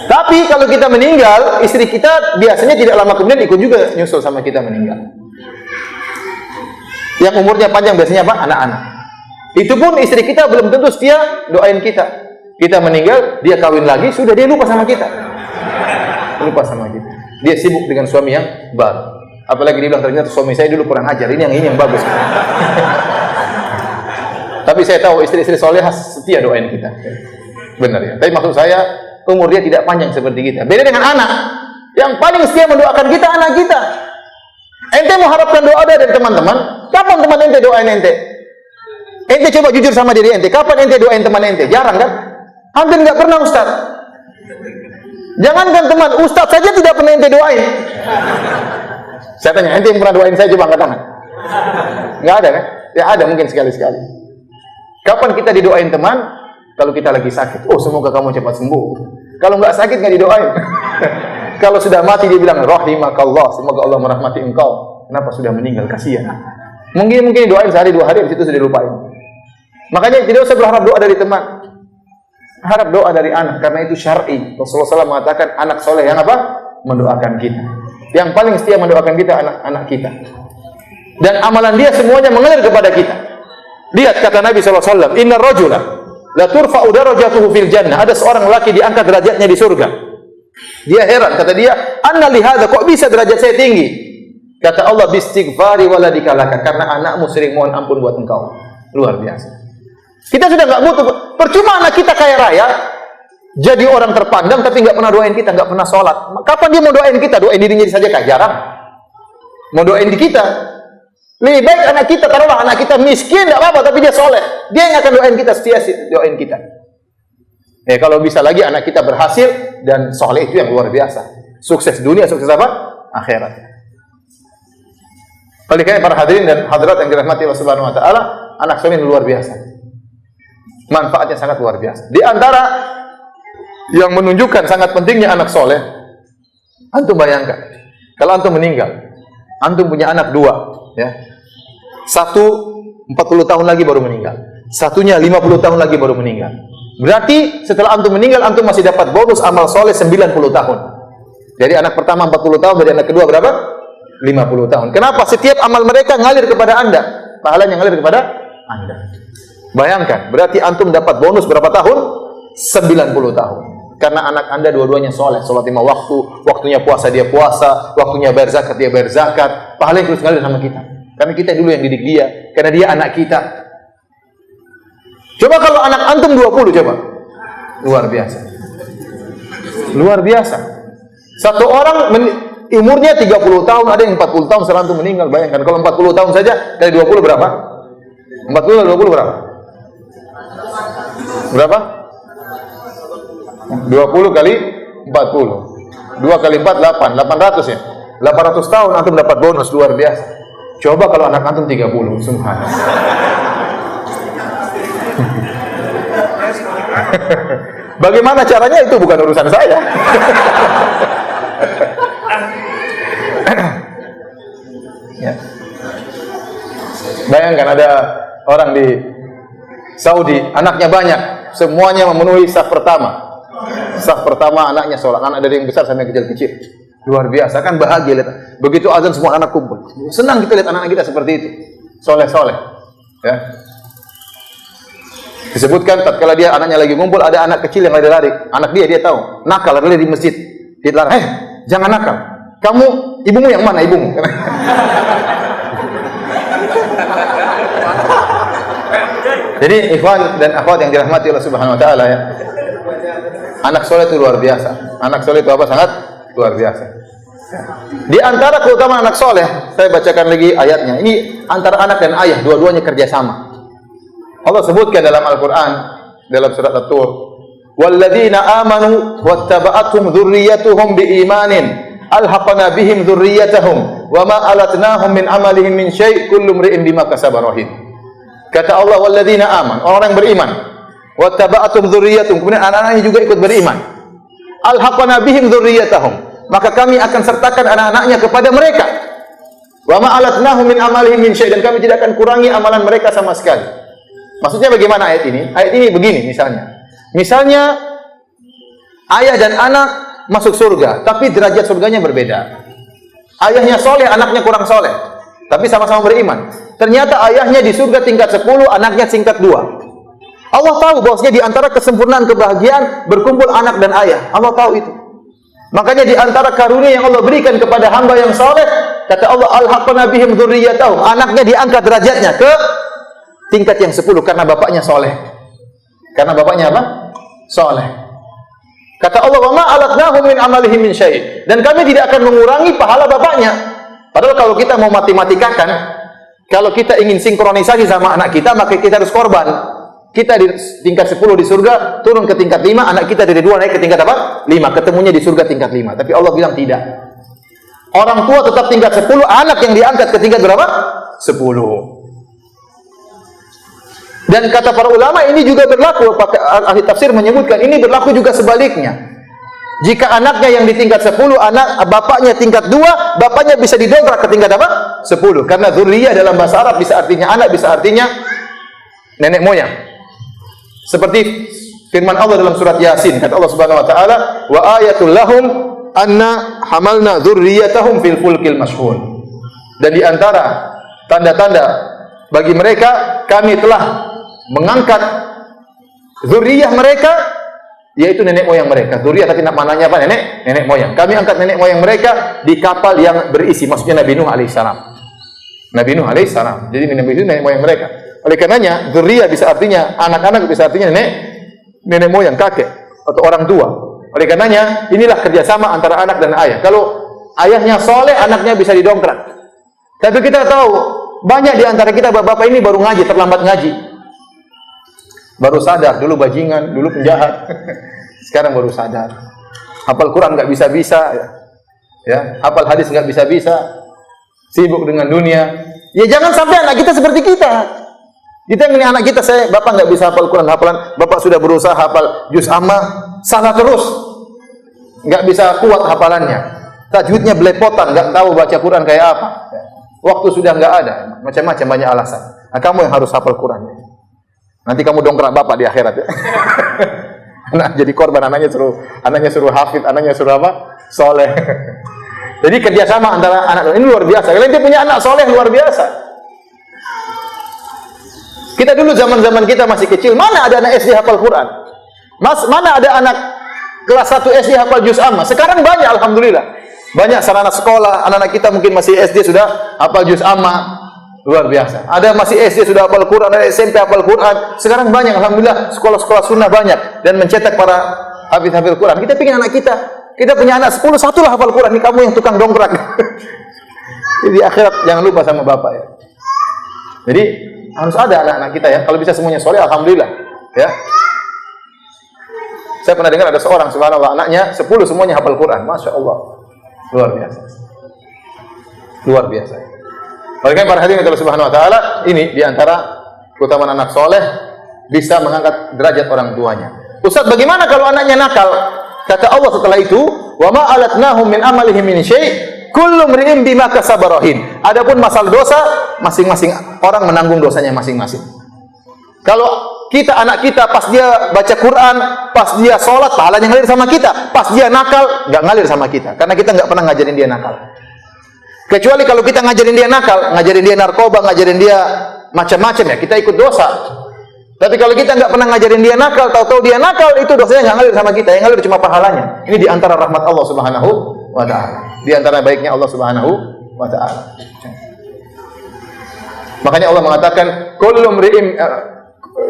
Tapi kalau kita meninggal, istri kita biasanya tidak lama kemudian ikut juga nyusul sama kita meninggal. Yang umurnya panjang biasanya apa? Anak-anak. Itu pun istri kita belum tentu setia doain kita. Kita meninggal, dia kawin lagi, sudah dia lupa sama kita. Lupa sama kita. Dia sibuk dengan suami yang baru. Apalagi dia bilang ternyata suami saya dulu kurang ajar, ini yang bagus. Tapi saya tahu istri-istri solehah setia doain kita. Benar ya. Tapi maksud saya, umur dia tidak panjang seperti kita. Beda dengan anak. Yang paling setia mendoakan kita, anak kita. Ente mengharapkan doa dari teman-teman. Kapan teman ente doain ente? Ente coba jujur sama diri ente. Kapan ente doain teman ente? Jarang kan? Hampir nggak pernah Ustaz. Jangankan teman, Ustaz saja tidak pernah ente doain. Saya tanya, ente yang pernah doain saya coba angkat tangan. Nggak ada kan? Ya ada mungkin sekali-sekali. Kapan kita didoain teman? Kalau kita lagi sakit. Oh semoga kamu cepat sembuh. Kalau nggak sakit nggak didoain. Kalau sudah mati dia bilang rahimakallah, semoga Allah merahmati engkau. Kenapa sudah meninggal? Kasihan. Mungkin doain sehari 2 hari, habis itu sudah lupain. Makanya tidak usah berharap doa dari teman. Harap doa dari anak, karena itu syar'i. Rasulullah SAW mengatakan anak soleh yang apa? Mendoakan kita. Yang paling setia mendoakan kita anak-anak kita. Dan amalan dia semuanya mengalir kepada kita. Lihat kata Nabi SAW, Inna rajula la turfa'u darajatuhu fil jannah. Ada seorang laki diangkat derajatnya di surga. Dia heran, kata dia, anna lihada, kok bisa derajat saya tinggi? Kata Allah, bistighfari waladika laka, karena anakmu sering mohon ampun buat engkau. Luar biasa. Kita sudah nggak butuh. Percuma anak kita kaya raya, jadi orang terpandang tapi nggak pernah doain kita, nggak pernah sholat. Kapan dia mau doain kita? Doain dirinya saja kah? Jarang. Mau doain di kita. Lebih baik anak kita, taruhlah anak kita miskin, nggak apa-apa, tapi dia soleh. Dia yang akan doain kita, setia doain kita. Kalau bisa lagi anak kita berhasil dan soleh, itu yang luar biasa. Sukses dunia, sukses apa? Akhirat. Oleh karena para hadirin dan hadirat yang dirahmati Allah Subhanahu wa taala, anak soleh luar biasa. Manfaatnya sangat luar biasa. Di antara yang menunjukkan sangat pentingnya anak soleh, antum bayangkan, kalau antum meninggal, antum punya anak dua, ya. Satu 40 tahun lagi baru meninggal, satunya 50 tahun lagi baru meninggal. Berarti setelah antum meninggal, antum masih dapat bonus amal soleh 90 tahun. Jadi anak pertama 40 tahun, dari anak kedua berapa? 50 tahun. Kenapa? Setiap amal mereka ngalir kepada anda, pahalanya ngalir kepada anda. Bayangkan, berarti antum dapat bonus berapa tahun? 90 tahun. Karena anak anda dua-duanya soleh, sholat 5 waktu, waktunya puasa dia puasa, waktunya bayar zakat dia bayar zakat, pahalanya terus ngalir sama kita. Karena kita dulu yang didik dia, karena dia anak kita. Coba kalau anak antum 20 coba. Luar biasa. Luar biasa. Satu orang umurnya 30 tahun, ada yang 40 tahun setelah antum meninggal. Bayangkan kalau 40 tahun saja kali 20 berapa? 40 kali 20 berapa? Berapa? 20 kali 40. 2 kali 4 8, 800 ya. 800 tahun antum dapat bonus luar biasa. Coba kalau anak antum 30, subhanallah. Bagaimana caranya itu bukan urusan saya. Ya. Bayangkan ada orang di Saudi, anaknya banyak, semuanya memenuhi saf pertama. Saf pertama anaknya sholat, anak dari yang besar sampai yang kecil-kecil. Luar biasa, kan bahagia lihat. Begitu azan semua anak kumpul. Senang kita lihat anak-anak kita seperti itu. Soleh-soleh. Ya. Disebutkan tatkala dia anaknya lagi ngumpul, ada anak kecil yang lari-lari. Anak dia tahu, nakal lari di masjid. Dia larang, jangan nakal. Kamu, ibumu yang mana ibumu? Jadi ikhwan dan akhwat yang dirahmati Allah Subhanahu wa taala ya. Anak soleh itu luar biasa. Anak soleh itu apa? Sangat luar biasa. Di antara keutamaan anak soleh, saya bacakan lagi ayatnya. Ini antara anak dan ayah, dua-duanya kerjasama. Allah sebutkan dalam Al-Quran, dalam surat At-Tur, walladzina amanu wattaba'athum dzurriyyatuhum biimanin alhaqna bihim dzurriyyatahum wama alatnahum min amalihim min syai' kullu imri'in bima kasaba rahin. Kata Allah, walladzina amanu, orang yang beriman, wattaba'athum dzurriyyatuhum, kemudian anak-anaknya juga ikut beriman, alhaqna bihim dzurriyyatahum, maka kami akan sertakan anak-anaknya kepada mereka, wama alatnahum min amalihim min syai', dan kami tidak akan kurangi amalan mereka sama sekali. Maksudnya bagaimana ayat ini? Ayat ini begini misalnya. Misalnya ayah dan anak masuk surga, tapi derajat surganya berbeda. Ayahnya soleh, anaknya kurang soleh, tapi sama-sama beriman. Ternyata ayahnya di surga tingkat 10, anaknya tingkat 2. Allah tahu bahwasanya di antara kesempurnaan kebahagiaan berkumpul anak dan ayah. Allah tahu itu. Makanya di antara karunia yang Allah berikan kepada hamba yang soleh, kata Allah, alhaqna bihim dzurriyyatahum, anaknya diangkat derajatnya ke tingkat yang 10 karena bapaknya soleh. Karena bapaknya apa? Soleh. Kata Allah, wa ma alatnahum min amalihim min syai', dan kami tidak akan mengurangi pahala bapaknya. Padahal kalau kita mau matematikakan, kalau kita ingin sinkronisasi sama anak kita, maka kita harus korban. Kita di tingkat 10 di surga, turun ke tingkat 5, anak kita dari 2 naik ke tingkat apa? 5, ketemunya di surga tingkat 5. Tapi Allah bilang tidak. Orang tua tetap tingkat 10, anak yang diangkat ke tingkat berapa? 10. Dan kata para ulama ini juga berlaku, ahli tafsir menyebutkan ini berlaku juga sebaliknya. Jika anaknya yang di tingkat 10, bapaknya tingkat 2, bapaknya bisa didobrak ke tingkat apa? 10. Karena dzurriyyah dalam bahasa Arab bisa artinya anak, bisa artinya nenek moyang. Seperti firman Allah dalam surat Yasin, kata Allah Subhanahu wa taala, wa ayatul lahum anna hamalna dzurriyyatahum fil fulkil mashhun. Dan di antara tanda-tanda bagi mereka, kami telah mengangkat zuriyah mereka, yaitu nenek moyang mereka. Zuriyah tapi maknanya apa? Nenek moyang. Kami angkat nenek moyang mereka di kapal yang berisi, maksudnya Nabi Nuh alaihissalam. Nabi Nuh alaihissalam. Jadi nenek moyang mereka. Oleh karenanya zuriyah bisa artinya anak-anak, bisa artinya nenek moyang, kakek atau orang tua. Oleh karenanya inilah kerjasama antara anak dan ayah. Kalau ayahnya soleh, anaknya bisa didongkrak. Tapi kita tahu banyak di antara kita bapak-bapak ini baru ngaji, terlambat ngaji. Baru sadar, dulu bajingan, dulu penjahat. Sekarang baru sadar. Hafal Quran nggak bisa-bisa, ya. Hafal hadis nggak bisa-bisa. Sibuk dengan dunia. Ya jangan sampai anak kita seperti kita. Kita ingin anak kita, bapak nggak bisa hafal Quran, bapak sudah berusaha hafal juz amma, salah terus, nggak bisa kuat hafalannya, tajwidnya belepotan, nggak tahu baca Quran kayak apa, waktu sudah nggak ada, macam-macam banyak alasan. Nah, kamu yang harus hafal Quran. Nanti kamu dongkrak bapak di akhirat ya. Anak jadi korban, anaknya suruh hafid, anaknya suruh apa? Soleh. Jadi kerjasama antara anak ini luar biasa. Kalian dia punya anak soleh luar biasa. Kita dulu zaman-zaman kita masih kecil, mana ada anak SD hafal Quran? Mana ada anak kelas 1 SD hafal juz amma? Sekarang banyak, alhamdulillah. Banyak sarana sekolah, anak-anak kita mungkin masih SD sudah hafal juz amma. Luar biasa. Ada masih SD sudah hafal Quran, ada SMP hafal Quran. Sekarang banyak, alhamdulillah, sekolah-sekolah sunnah banyak dan mencetak para hafiz-hafiz Quran. Kita ingin anak kita punya anak 10, satu lah hafal Quran. Ini kamu yang tukang dongkrak. Jadi akhirat jangan lupa sama bapak ya. Jadi harus ada anak-anak kita ya. Kalau bisa semuanya soleh, alhamdulillah. Ya. Saya pernah dengar ada seorang, subhanallah, anaknya 10 semuanya hafal Quran. Masya Allah. Luar biasa. Luar biasa. Oleh karena para hadirin Allah Subhanahu wa taala, ini diantara keutamaan anak soleh, bisa mengangkat derajat orang tuanya. Ustaz, bagaimana kalau anaknya nakal? Kata Allah setelah itu, wa ma alatnahum min amalihim min syai'. Kullu mri'in bima kasaba rahin. Adapun masalah dosa, masing-masing orang menanggung dosanya masing-masing. Kalau anak kita pas dia baca Quran, pas dia sholat, pahalanya ngalir sama kita. Pas dia nakal, nggak ngalir sama kita. Karena kita nggak pernah ngajarin dia nakal. Kecuali kalau kita ngajarin dia nakal, ngajarin dia narkoba, ngajarin dia macam-macam ya, kita ikut dosa. Tapi kalau kita nggak pernah ngajarin dia nakal, tahu-tahu dia nakal, itu dosanya nggak ngalir sama kita. Yang ngalir cuma pahalanya. Ini diantara rahmat Allah Subhanahu wa ta'ala. Di antara baiknya Allah Subhanahu wa ta'ala. Makanya Allah mengatakan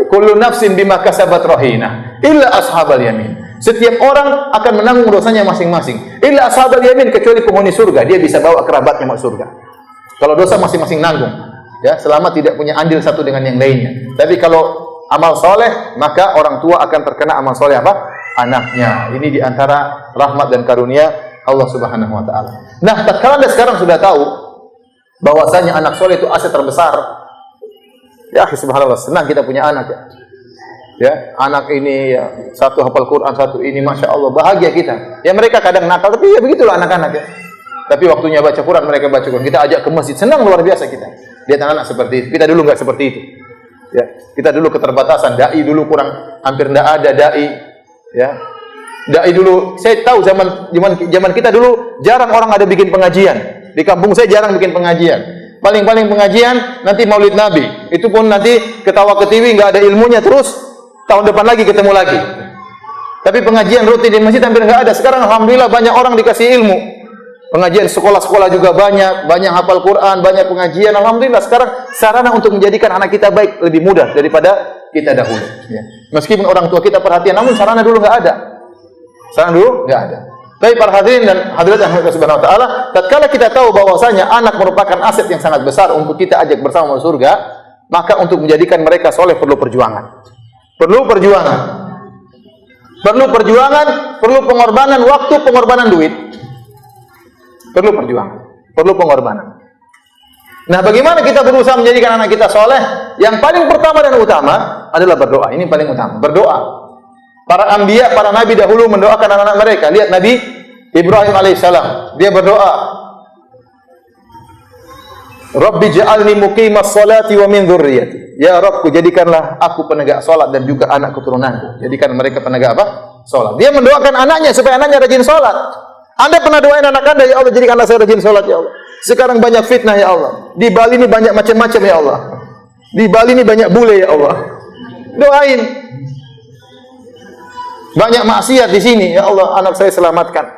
kullu nafsin bima kasabat rahina illa ashabal yamin. Setiap orang akan menanggung dosanya masing-masing. Illa ashabal yamin, kecuali penghuni surga, dia bisa bawa kerabatnya masuk surga. Kalau dosa masing-masing nanggung, ya, selama tidak punya andil satu dengan yang lainnya. Tapi kalau amal soleh, maka orang tua akan terkena amal soleh apa? Anaknya. Ini diantara rahmat dan karunia Allah Subhanahu wa ta'ala. Nah, tatkala Anda sekarang sudah tahu bahwasanya anak soleh itu aset terbesar. Ya, subhanallah, senang kita punya anak ya. Ya, anak ini ya, satu hafal Quran, satu ini, masya Allah, bahagia kita. Ya, mereka kadang nakal, tapi ya begitulah anak-anak ya. Tapi waktunya baca Quran, mereka baca Quran. Kita ajak ke masjid, senang luar biasa kita. Lihat anak-anak seperti itu. Kita dulu nggak seperti itu. Ya, kita dulu keterbatasan. Dai dulu kurang, hampir tidak ada dai. Ya. Dai dulu, saya tahu zaman kita dulu jarang orang ada bikin pengajian. Di kampung saya jarang bikin pengajian. Paling-paling pengajian nanti Maulid Nabi. Itu pun nanti ketawa ketiwi, nggak ada ilmunya, terus tahun depan lagi ketemu lagi. Tapi pengajian rutin di masjid hampir nggak ada. Sekarang alhamdulillah banyak orang dikasih ilmu. Pengajian sekolah-sekolah juga banyak hafal Quran, banyak pengajian. Alhamdulillah sekarang sarana untuk menjadikan anak kita baik lebih mudah daripada kita dahulu. Ya. Meskipun orang tua kita perhatian, namun sarana dulu nggak ada. Sarana dulu nggak ada. Tapi para hadirin dan hadirat yang Allah Subhanahu wa taala, tatkala kita tahu bahwasanya anak merupakan aset yang sangat besar untuk kita ajak bersama masuk surga, maka untuk menjadikan mereka soleh perlu perjuangan. Perlu perjuangan. Perlu perjuangan, perlu pengorbanan waktu, pengorbanan duit. Perlu perjuangan, perlu pengorbanan. Nah, bagaimana kita berusaha menjadikan anak kita soleh? Yang paling pertama dan utama adalah berdoa. Ini paling utama, berdoa. Para anbiya, para nabi dahulu mendoakan anak-anak mereka. Lihat Nabi Ibrahim alaihissalam, dia berdoa, Rabbi ja'alni muqimas salati wa min dzurriyyati. Ya Rabbku, jadikanlah aku penegak salat dan juga anak keturunanku. Jadikan mereka penegak apa? Salat. Dia mendoakan anaknya supaya anaknya rajin salat. Anda pernah doain anak Anda, ya Allah jadikan anak saya rajin salat ya Allah. Sekarang banyak fitnah ya Allah. Di Bali ini banyak macam-macam ya Allah. Di Bali ini banyak bule ya Allah. Doain. Banyak maksiat di sini, ya Allah, anak saya selamatkan.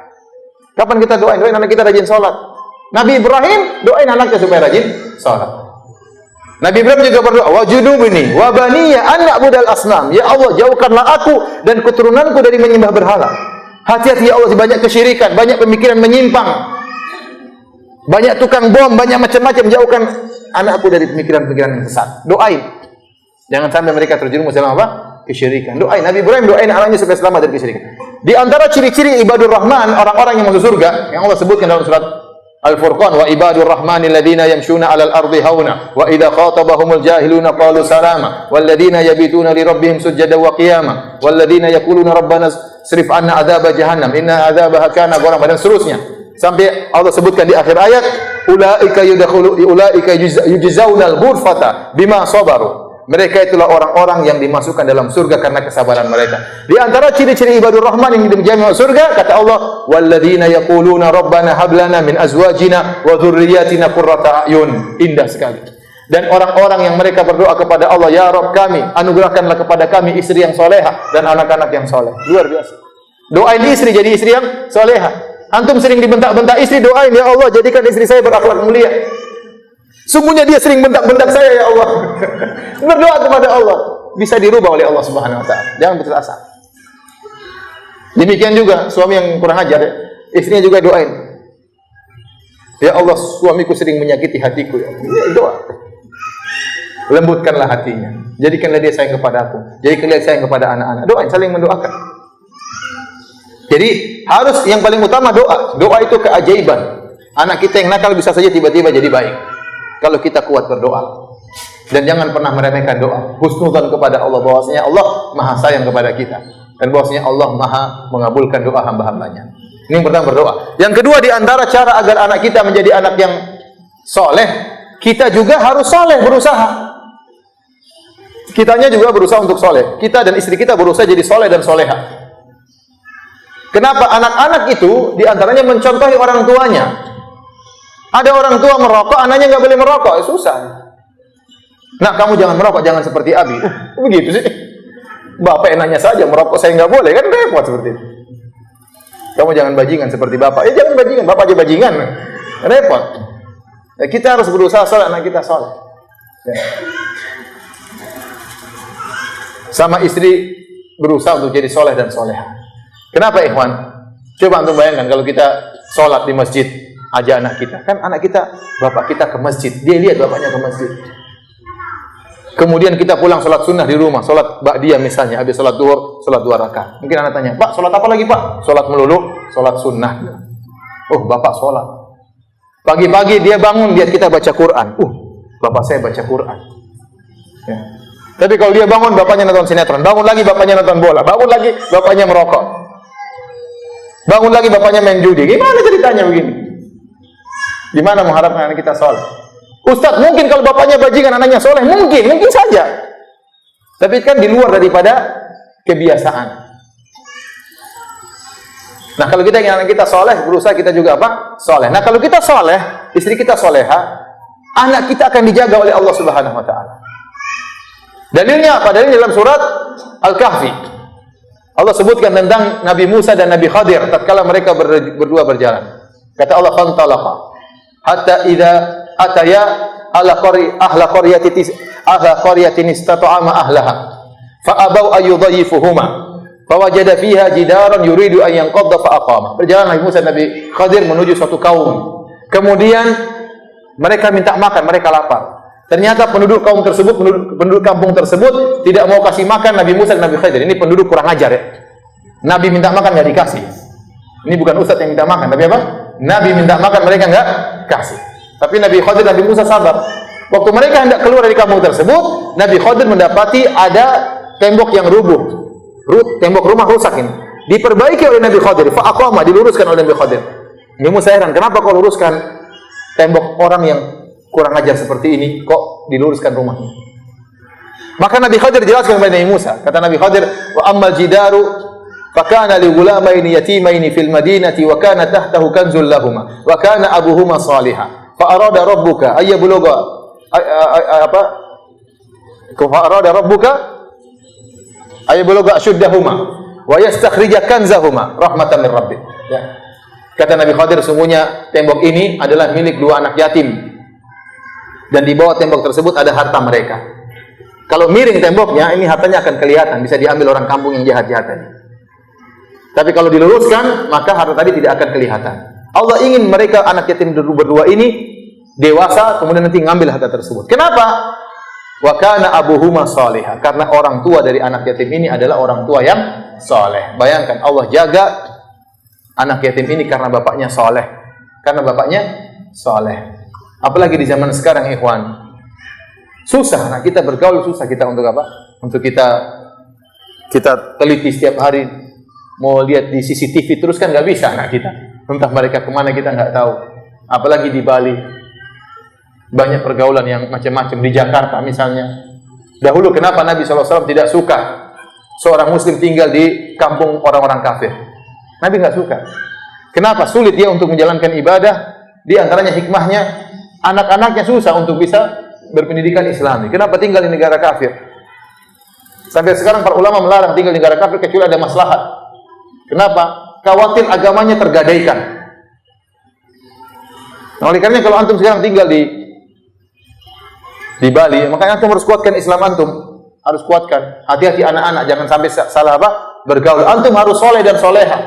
Kapan kita doain anak kita rajin salat? Nabi Ibrahim doain anaknya supaya rajin salat. Nabi Ibrahim juga berdoa, wajudubni wa baniya an na'budal asnam. Ya Allah, jauhkanlah aku dan keturunanku dari menyembah berhala. Hati-hati ya Allah, banyak kesyirikan, banyak pemikiran menyimpang. Banyak tukang bom, banyak macam-macam, jauhkan anakku dari pemikiran-pemikiran yang sesat. Doain. Jangan sampai mereka terjerumus dalam apa? Kesyirikan. Doain. Nabi Ibrahim doain anaknya supaya selamat dari kesyirikan. Di antara ciri-ciri ibadur rahman, orang-orang yang masuk surga, yang Allah sebutkan dalam surat Al-Furqan, wa ibadur rahmanil ladzina yamshuna 'alal ardi hauna wa idza khatabahumul jahiluna qalu salama wal ladzina yabituna li rabbihim sujadan wa qiyama wal ladzina yaquluna rabbana srif 'anna adzaba jahannam inna adzabaha kana gharama, dan seterusnya sampai Allah sebutkan di akhir ayat ulaika yujzaunal ghurfata bima sabaru. Mereka itulah orang-orang yang dimasukkan dalam surga karena kesabaran mereka. Di antara ciri-ciri ibadur rahman yang dijamin surga, kata Allah, walladzina yaquluna rabbana hab lana min azwajina wa dzurriyyatina qurrata a'yun. Indah sekali. Dan orang-orang yang mereka berdoa kepada Allah, ya Rabb kami, anugerahkanlah kepada kami istri yang soleha dan anak-anak yang soleh. Luar biasa. Doain istri jadi istri yang soleha. Antum sering dibentak-bentak istri, doain, ya Allah jadikan istri saya berakhlak mulia. Sungguhnya dia sering bentak-bentak saya, ya Allah. Berdoa kepada Allah, bisa dirubah oleh Allah Subhanahu wa taala. Jangan putus asa. Demikian juga suami yang kurang ajar, ya. Istrinya juga doain. Ya Allah, suamiku sering menyakiti hatiku, ya. Doa. Lembutkanlah hatinya. Jadikanlah dia sayang kepada aku. Jadikanlah dia sayang kepada anak-anak. Doain, saling mendoakan. Jadi harus yang paling utama doa. Doa itu keajaiban. Anak kita yang nakal bisa saja tiba-tiba jadi baik kalau kita kuat berdoa. Dan jangan pernah meremehkan doa. Husnudzan kepada Allah, bahwasanya Allah Maha sayang kepada kita dan bahwasanya Allah Maha mengabulkan doa hamba-hambanya. Ini yang pertama, berdoa. Yang kedua, di antara cara agar anak kita menjadi anak yang soleh, kita juga harus soleh, berusaha. Kitanya juga berusaha untuk soleh. Kita dan istri kita berusaha jadi soleh dan soleha. Kenapa? Anak-anak itu diantaranya mencontohi orang tuanya. Ada orang tua merokok, anaknya nggak boleh merokok, susah. Nah, kamu jangan merokok, jangan seperti Abi. Begitu sih. Bapak enaknya saja merokok, saya nggak boleh, kan repot seperti itu. Kamu jangan bajingan seperti bapak. Jangan bajingan, bapak aja bajingan. Repot. Ya, kita harus berusaha soleh, anak kita soleh. Ya. Sama istri berusaha untuk jadi soleh dan soleha. Kenapa, ikhwan? Coba antum bayangkan kalau kita sholat di masjid, ajak anak kita. Kan anak kita, bapak kita ke masjid. Dia lihat bapaknya ke masjid. Kemudian kita pulang sholat sunnah di rumah. Sholat ba'diyah misalnya. Habis sholat duhur, sholat 2 rakaat. Mungkin anak tanya, Pak, sholat apa lagi, Pak? Sholat melulu, sholat sunnah. Oh, bapak sholat. Pagi-pagi dia bangun, lihat kita baca Quran. Bapak saya baca Quran. Ya. Tapi kalau dia bangun, bapaknya nonton sinetron. Bangun lagi, bapaknya nonton bola. Bangun lagi, bapaknya merokok. Bangun lagi, bapaknya main judi. Gimana ceritanya begini? Gimana mengharapkan anak kita soleh? Ustaz, mungkin kalau bapaknya bajingan, anaknya soleh. Mungkin saja. Tapi kan di luar daripada kebiasaan. Nah, kalau kita ingin anak kita soleh, berusaha kita juga apa? Soleh. Nah, kalau kita soleh, istri kita soleha, anak kita akan dijaga oleh Allah Subhanahu Wa Taala. Dalilnya apa? Dalilnya dalam surat Al-Kahfi. Allah sebutkan tentang Nabi Musa dan Nabi Khadir tatkala mereka berdua berjalan. Kata Allah, "Fantalaqa hatta idza ataya ahla qaryatin istata'ama ahlaha fa abaw ayyudayyifuhuma fawajada fiha jidaran yuridu an yanqadha fa aqama." Berjalan Nabi Musa dan Nabi Khadir menuju suatu kaum. Kemudian mereka minta makan, mereka lapar. Ternyata penduduk kaum tersebut, penduduk kampung tersebut tidak mau kasih makan Nabi Musa dan Nabi Khadir. Ini penduduk kurang ajar, ya. Nabi minta makan nggak dikasih. Ini bukan ustaz yang minta makan, tapi apa? Nabi minta makan, mereka nggak kasih. Tapi Nabi Khadir dan Nabi Musa sabar. Waktu mereka hendak keluar dari kampung tersebut, Nabi Khadir mendapati ada tembok yang rubuh. Tembok rumah rusak ini. Diperbaiki oleh Nabi Khadir. Fa'aqama, diluruskan oleh Nabi Khadir. Nabi Musa heran, kenapa kau luruskan tembok orang yang kurang ajar seperti ini, kok diluruskan rumahnya? Maka Nabi Khadir jelaskan kepada Nabi Musa. Kata Nabi Khadir, wa ammal jidaru fakana li ghulamaini yatimaini fil madinati wa kana tahtahu kanzul lahumā wa kana abuhuma salihah fa arada rabbuka ay yablugha ashuddahuma wa yastakhrija kanzahuma rahmatan min rabbik. Ya. Kata Nabi Khadir, sungguhnya tembok ini adalah milik 2 anak yatim. Dan di bawah tembok tersebut ada harta mereka. Kalau miring temboknya, ini hartanya akan kelihatan, bisa diambil orang kampung yang jahat-jahat tadi. Tapi kalau diluruskan, maka harta tadi tidak akan kelihatan. Allah ingin mereka anak yatim berdua ini dewasa, kemudian nanti ngambil harta tersebut. Kenapa? Wa kana abuhuma salihah. Karena orang tua dari anak yatim ini adalah orang tua yang saleh. Bayangkan, Allah jaga anak yatim ini karena bapaknya saleh. Karena bapaknya soleh. Apalagi di zaman sekarang, ikhwan. Susah, anak kita bergaul susah kita untuk apa? Untuk kita teliti setiap hari. Mau lihat di CCTV terus kan nggak bisa anak kita. Entah mereka kemana kita nggak tahu. Apalagi di Bali. Banyak pergaulan yang macam-macam. Di Jakarta misalnya. Dahulu kenapa Nabi SAW tidak suka seorang muslim tinggal di kampung orang-orang kafir? Nabi nggak suka. Kenapa? Sulit dia untuk menjalankan ibadah. Di antaranya hikmahnya, anak-anaknya susah untuk bisa berpendidikan Islami. Kenapa tinggal di negara kafir? Sampai sekarang para ulama melarang tinggal di negara kafir kecuali ada maslahat. Kenapa? Khawatir agamanya tergadaikan. Nah, oleh karena kalau antum sekarang tinggal di Bali, makanya antum harus kuatkan Islam antum. Harus kuatkan. Hati-hati anak-anak, jangan sampai salah apa? Bergaul. Antum harus soleh dan soleha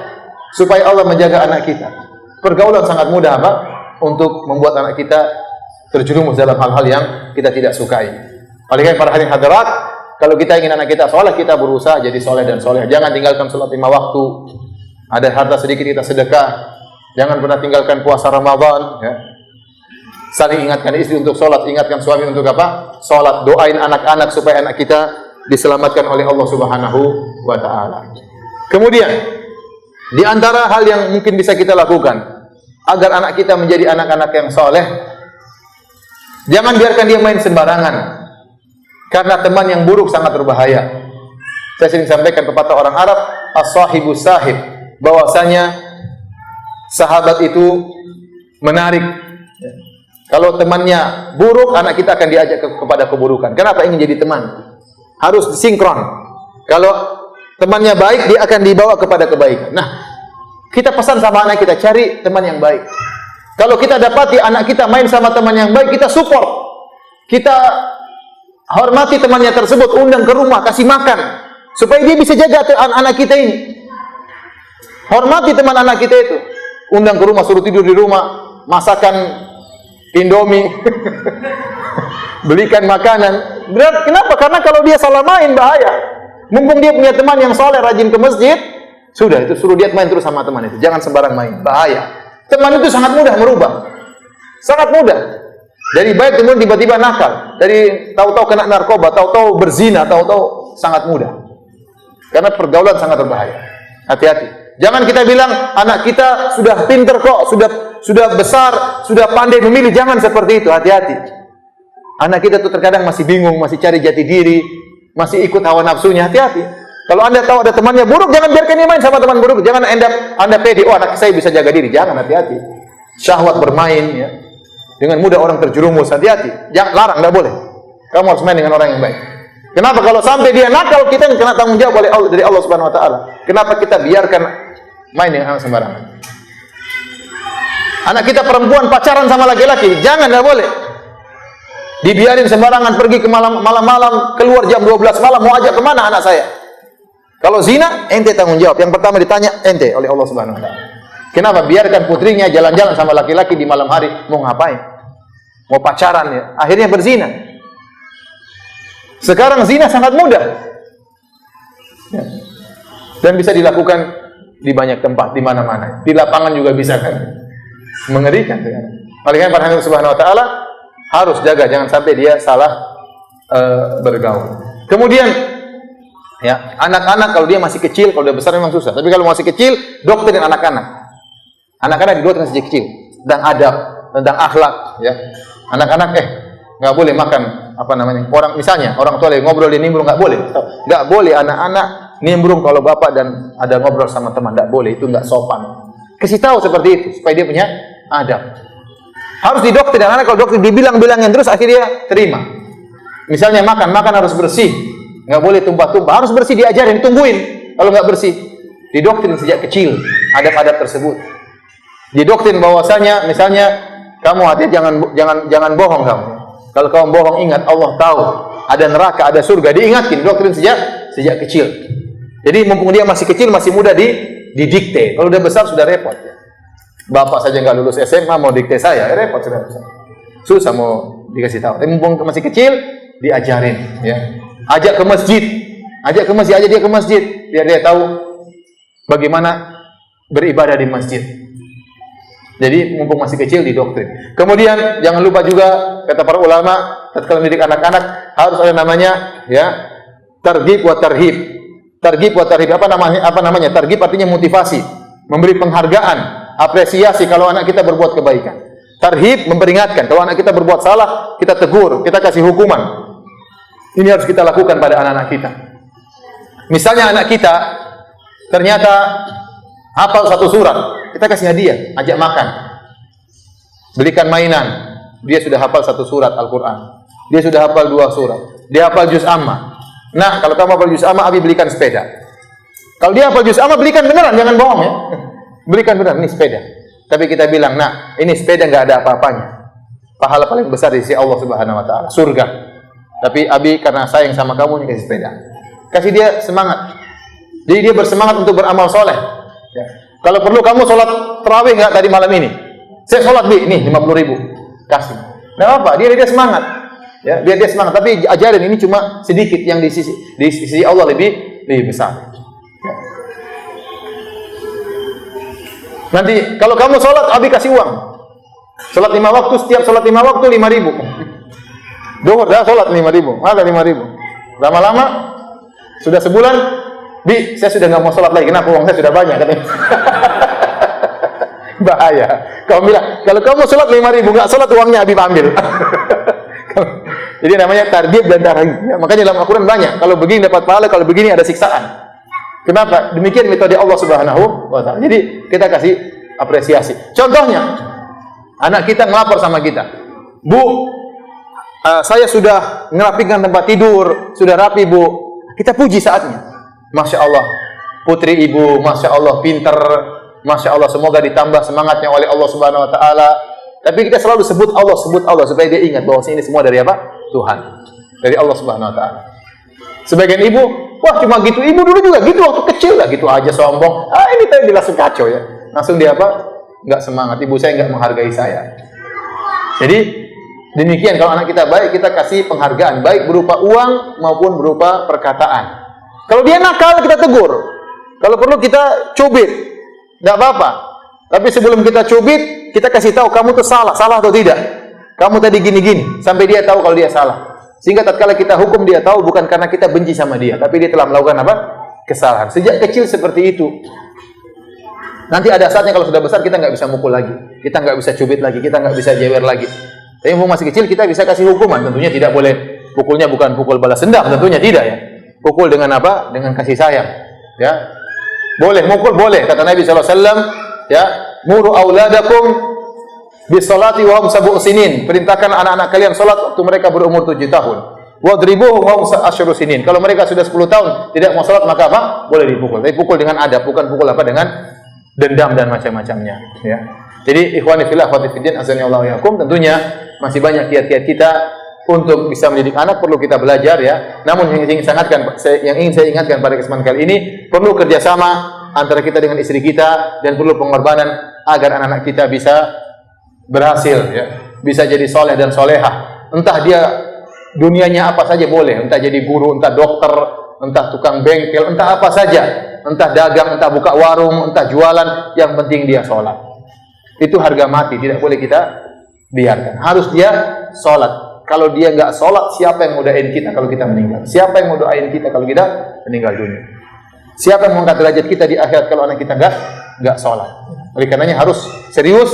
supaya Allah menjaga anak kita. Pergaulan sangat mudah apa? Untuk membuat anak kita terjerumus dalam hal-hal yang kita tidak sukai. Oleh karena para hadirin hadirat, kalau kita ingin anak kita soleh, kita berusaha jadi soleh dan soleh. Jangan tinggalkan sholat 5 waktu. Ada harta sedikit kita sedekah. Jangan pernah tinggalkan puasa Ramadan. Ya. Saling ingatkan istri untuk sholat, ingatkan suami untuk apa? Sholat. Doain anak-anak supaya anak kita diselamatkan oleh Allah Subhanahu wa Ta'ala. Kemudian, di antara hal yang mungkin bisa kita lakukan agar anak kita menjadi anak-anak yang soleh, jangan biarkan dia main sembarangan. Karena teman yang buruk sangat berbahaya. Saya sering sampaikan kepada orang Arab, as-sahibu sahib, bahwasanya sahabat itu menarik. Kalau temannya buruk, anak kita akan diajak kepada keburukan. Kenapa ingin jadi teman? Harus sinkron. Kalau temannya baik, dia akan dibawa kepada kebaikan. Nah, kita pesan sama anak kita, cari teman yang baik. Kalau kita dapati anak kita main sama teman yang baik, kita support. Kita hormati temannya tersebut, undang ke rumah, kasih makan. Supaya dia bisa jaga anak kita ini. Hormati teman anak kita itu. Undang ke rumah, suruh tidur di rumah. Masakan Indomie. Belikan makanan. Kenapa? Karena kalau dia salah main, bahaya. Mumpung dia punya teman yang soleh, rajin ke masjid, sudah, itu suruh dia main terus sama teman itu. Jangan sembarang main, bahaya. Teman itu sangat mudah merubah. Sangat mudah. Dari baik kemudian tiba-tiba nakal. Dari tahu-tahu kena narkoba, tahu-tahu berzina, tahu-tahu sangat mudah. Karena pergaulan sangat berbahaya. Hati-hati. Jangan kita bilang anak kita sudah pinter kok, sudah besar, sudah pandai memilih. Jangan seperti itu, hati-hati. Anak kita tuh terkadang masih bingung, masih cari jati diri, masih ikut hawa nafsunya, hati-hati. Kalau Anda tahu ada temannya buruk, jangan biarkan dia main sama teman buruk. Jangan Anda pede, oh anak saya bisa jaga diri. Jangan, hati-hati. Syahwat bermain, ya. Dengan mudah orang terjerumus, hati-hati. Jangan, larang, tidak boleh. Kamu harus main dengan orang yang baik. Kenapa? Kalau sampai dia nakal, kita kena tanggung jawab oleh Allah, dari Allah Subhanahu Wa Taala. Kenapa kita biarkan main dengan anak sembarangan? Anak kita perempuan pacaran sama laki-laki, jangan, tidak boleh. Dibiarin sembarangan pergi ke malam-malam, keluar jam 12 malam, mau ajak kemana anak saya? Kalau zina, ente tanggung jawab. Yang pertama ditanya, ente oleh Allah Subhanahu Wa Taala. Kenapa? Biarkan putrinya jalan-jalan sama laki-laki di malam hari, mau ngapain? Mau pacaran ya? Akhirnya berzina. Sekarang zina sangat mudah. Ya. Dan bisa dilakukan di banyak tempat, di mana-mana. Di lapangan juga bisa kan. Mengerikan. Oleh karena para hadirin Subhanahu Wa Taala harus jaga, jangan sampai dia salah bergaul. Kemudian, ya, anak-anak kalau dia masih kecil, kalau dia besar memang susah. Tapi kalau masih kecil, doktrin anak-anak. Anak-anak didoktrin sejak kecil tentang adab, tentang akhlak. Ya, anak-anak nggak boleh makan apa namanya, orang misalnya orang tua lagi ngobrol dia nimbrung, nggak boleh anak-anak nimbrung kalau bapak dan ada ngobrol sama teman, nggak boleh, itu nggak sopan. Kasih tahu seperti itu supaya dia punya adab. Harus didoktrin anak, kalau doktrin dibilang-bilangin terus akhirnya terima. Misalnya makan harus bersih, nggak boleh tumpah-tumpah, harus bersih, diajarin, ditungguin kalau nggak bersih. Didoktrin sejak kecil adab-adab tersebut. Didoktrin bahwasanya misalnya kamu hati jangan bohong kamu. Kalau kamu bohong, ingat Allah tahu ada neraka, ada surga, diingatkan, doktrin sejak kecil. Jadi mumpung dia masih kecil, masih muda, didikte. Kalau udah besar sudah repot. Bapak saja nggak lulus SMA mau dikte saya, repot sudah. Susah mau dikasih tahu. Tapi mumpung masih kecil, diajarin. Ya. Ajak dia ke masjid, biar dia tahu bagaimana beribadah di masjid. Jadi mumpung masih kecil didoktrin. Kemudian jangan lupa juga kata para ulama, tatkala mendidik anak-anak harus ada namanya ya targhib wa tarhib. Targhib wa tarhib apa namanya? Apa namanya? Targhib artinya motivasi, memberi penghargaan, apresiasi kalau anak kita berbuat kebaikan. Tarhib memperingatkan kalau anak kita berbuat salah, kita tegur, kita kasih hukuman. Ini harus kita lakukan pada anak-anak kita. Misalnya anak kita ternyata hafal satu surat, kita kasih hadiah, ajak makan, belikan mainan. Dia sudah hafal satu surat Al-Quran, dia sudah hafal 2 surat, dia hafal juz amma. Nah, kalau kamu hafal juz amma, Abi belikan sepeda. Kalau dia hafal juz amma, belikan beneran, jangan bohong ya. Belikan beneran, ini sepeda. Tapi kita bilang, nah, ini sepeda nggak ada apa-apanya. Pahala paling besar di sisi Allah Subhanahu Wa Taala, surga. Tapi Abi karena sayang sama kamu, ini kasih sepeda. Kasih dia semangat. Jadi dia bersemangat untuk beramal soleh. Ya. Kalau perlu kamu sholat tarawih nggak tadi malam ini? Saya sholat Bi, nih 50.000. Kasih. Nggak apa, dia semangat. Ya, biar dia semangat. Tapi ajarin ini cuma sedikit yang di sisi Allah lebih besar. Ya. Nanti kalau kamu sholat, Abi kasih uang. Sholat 5 waktu, setiap sholat 5 waktu 5.000. Duhur dah sholat 5.000, ada 5.000. Lama-lama sudah sebulan, Bi, saya sudah nggak mau sholat lagi. Kenapa? Uang saya sudah banyak katanya. Bahaya. Kamu bilang, kalau kamu sholat 5.000, nggak sholat uangnya Abi ambil. Jadi namanya targhib dan tarhib. Ya, makanya dalam Al-Quran banyak. Kalau begini dapat pahala, kalau begini ada siksaan. Kenapa? Demikian metode Allah Subhanahu wa Ta'ala. Jadi kita kasih apresiasi. Contohnya, anak kita ngelapor sama kita, Bu, saya sudah ngerapikan tempat tidur, sudah rapi Bu. Kita puji saatnya. Masya Allah, putri ibu, Masya Allah, pinter, Masya Allah, semoga ditambah semangatnya oleh Allah Subhanahu Wa Ta'ala. Tapi kita selalu sebut Allah supaya dia ingat bahwa ini semua dari apa? Tuhan, dari Allah Subhanahu Wa Ta'ala. Sebagian ibu, wah cuma gitu, ibu dulu juga gitu waktu kecil lah, gitu aja sombong. Ini tadi langsung kacau ya, langsung dia apa? Nggak semangat, ibu saya nggak menghargai saya. Jadi demikian kalau anak kita baik, kita kasih penghargaan, baik berupa uang maupun berupa perkataan. Kalau dia nakal, kita tegur. Kalau perlu kita cubit, nggak apa-apa. Tapi sebelum kita cubit, kita kasih tahu kamu tuh salah atau tidak. Kamu tadi gini-gini, sampai dia tahu kalau dia salah. Sehingga tatkala kita hukum dia tahu bukan karena kita benci sama dia, tapi dia telah melakukan apa? Kesalahan. Sejak kecil seperti itu. Nanti ada saatnya kalau sudah besar kita nggak bisa mukul lagi, kita nggak bisa cubit lagi, kita nggak bisa jewer lagi. Tapi masih kecil kita bisa kasih hukuman. Tentunya tidak boleh pukulnya bukan pukul balas dendam, tentunya tidak ya. Pukul dengan apa? Dengan kasih sayang. Ya, boleh mukul boleh. Kata Nabi SAW, ya, muru auladakum bisolati wa hum sab'u sinin. Perintahkan anak-anak kalian salat waktu mereka berumur 7 tahun. Wadribuhum wa hum asyru sinin. Kalau mereka sudah 10 tahun tidak mau salat maka apa? Boleh dipukul. Tapi pukul dengan adab, bukan pukul apa dengan dendam dan macam-macamnya. Ya. Jadi ikhwani fillah akhwati fiddin azani Allah wa yakum, tentunya masih banyak kiat-kiat kita untuk bisa mendidik anak, perlu kita belajar ya. Namun yang ingin saya ingatkan pada kesempatan kali ini, perlu kerjasama antara kita dengan istri kita dan perlu pengorbanan agar anak-anak kita bisa berhasil ya, bisa jadi soleh dan solehah. Entah dia dunianya apa saja boleh, entah jadi guru, entah dokter, entah tukang bengkel, entah apa saja, entah dagang, entah buka warung, entah jualan, yang penting dia sholat. Itu harga mati, tidak boleh kita biarkan. Harus dia sholat. Kalau dia nggak sholat, siapa yang mau doain kita kalau kita meninggal? Siapa yang mau doain kita kalau kita meninggal dunia? Siapa yang mengangkat derajat kita di akhirat kalau anak kita nggak sholat? Oleh karenanya harus serius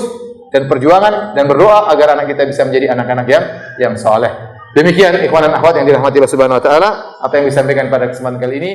dan perjuangan dan berdoa agar anak kita bisa menjadi anak-anak yang soleh. Demikian ikhwan dan akhwat yang dirahmati Allah Subhanahu Wa Taala, apa yang disampaikan pada kesempatan kali ini.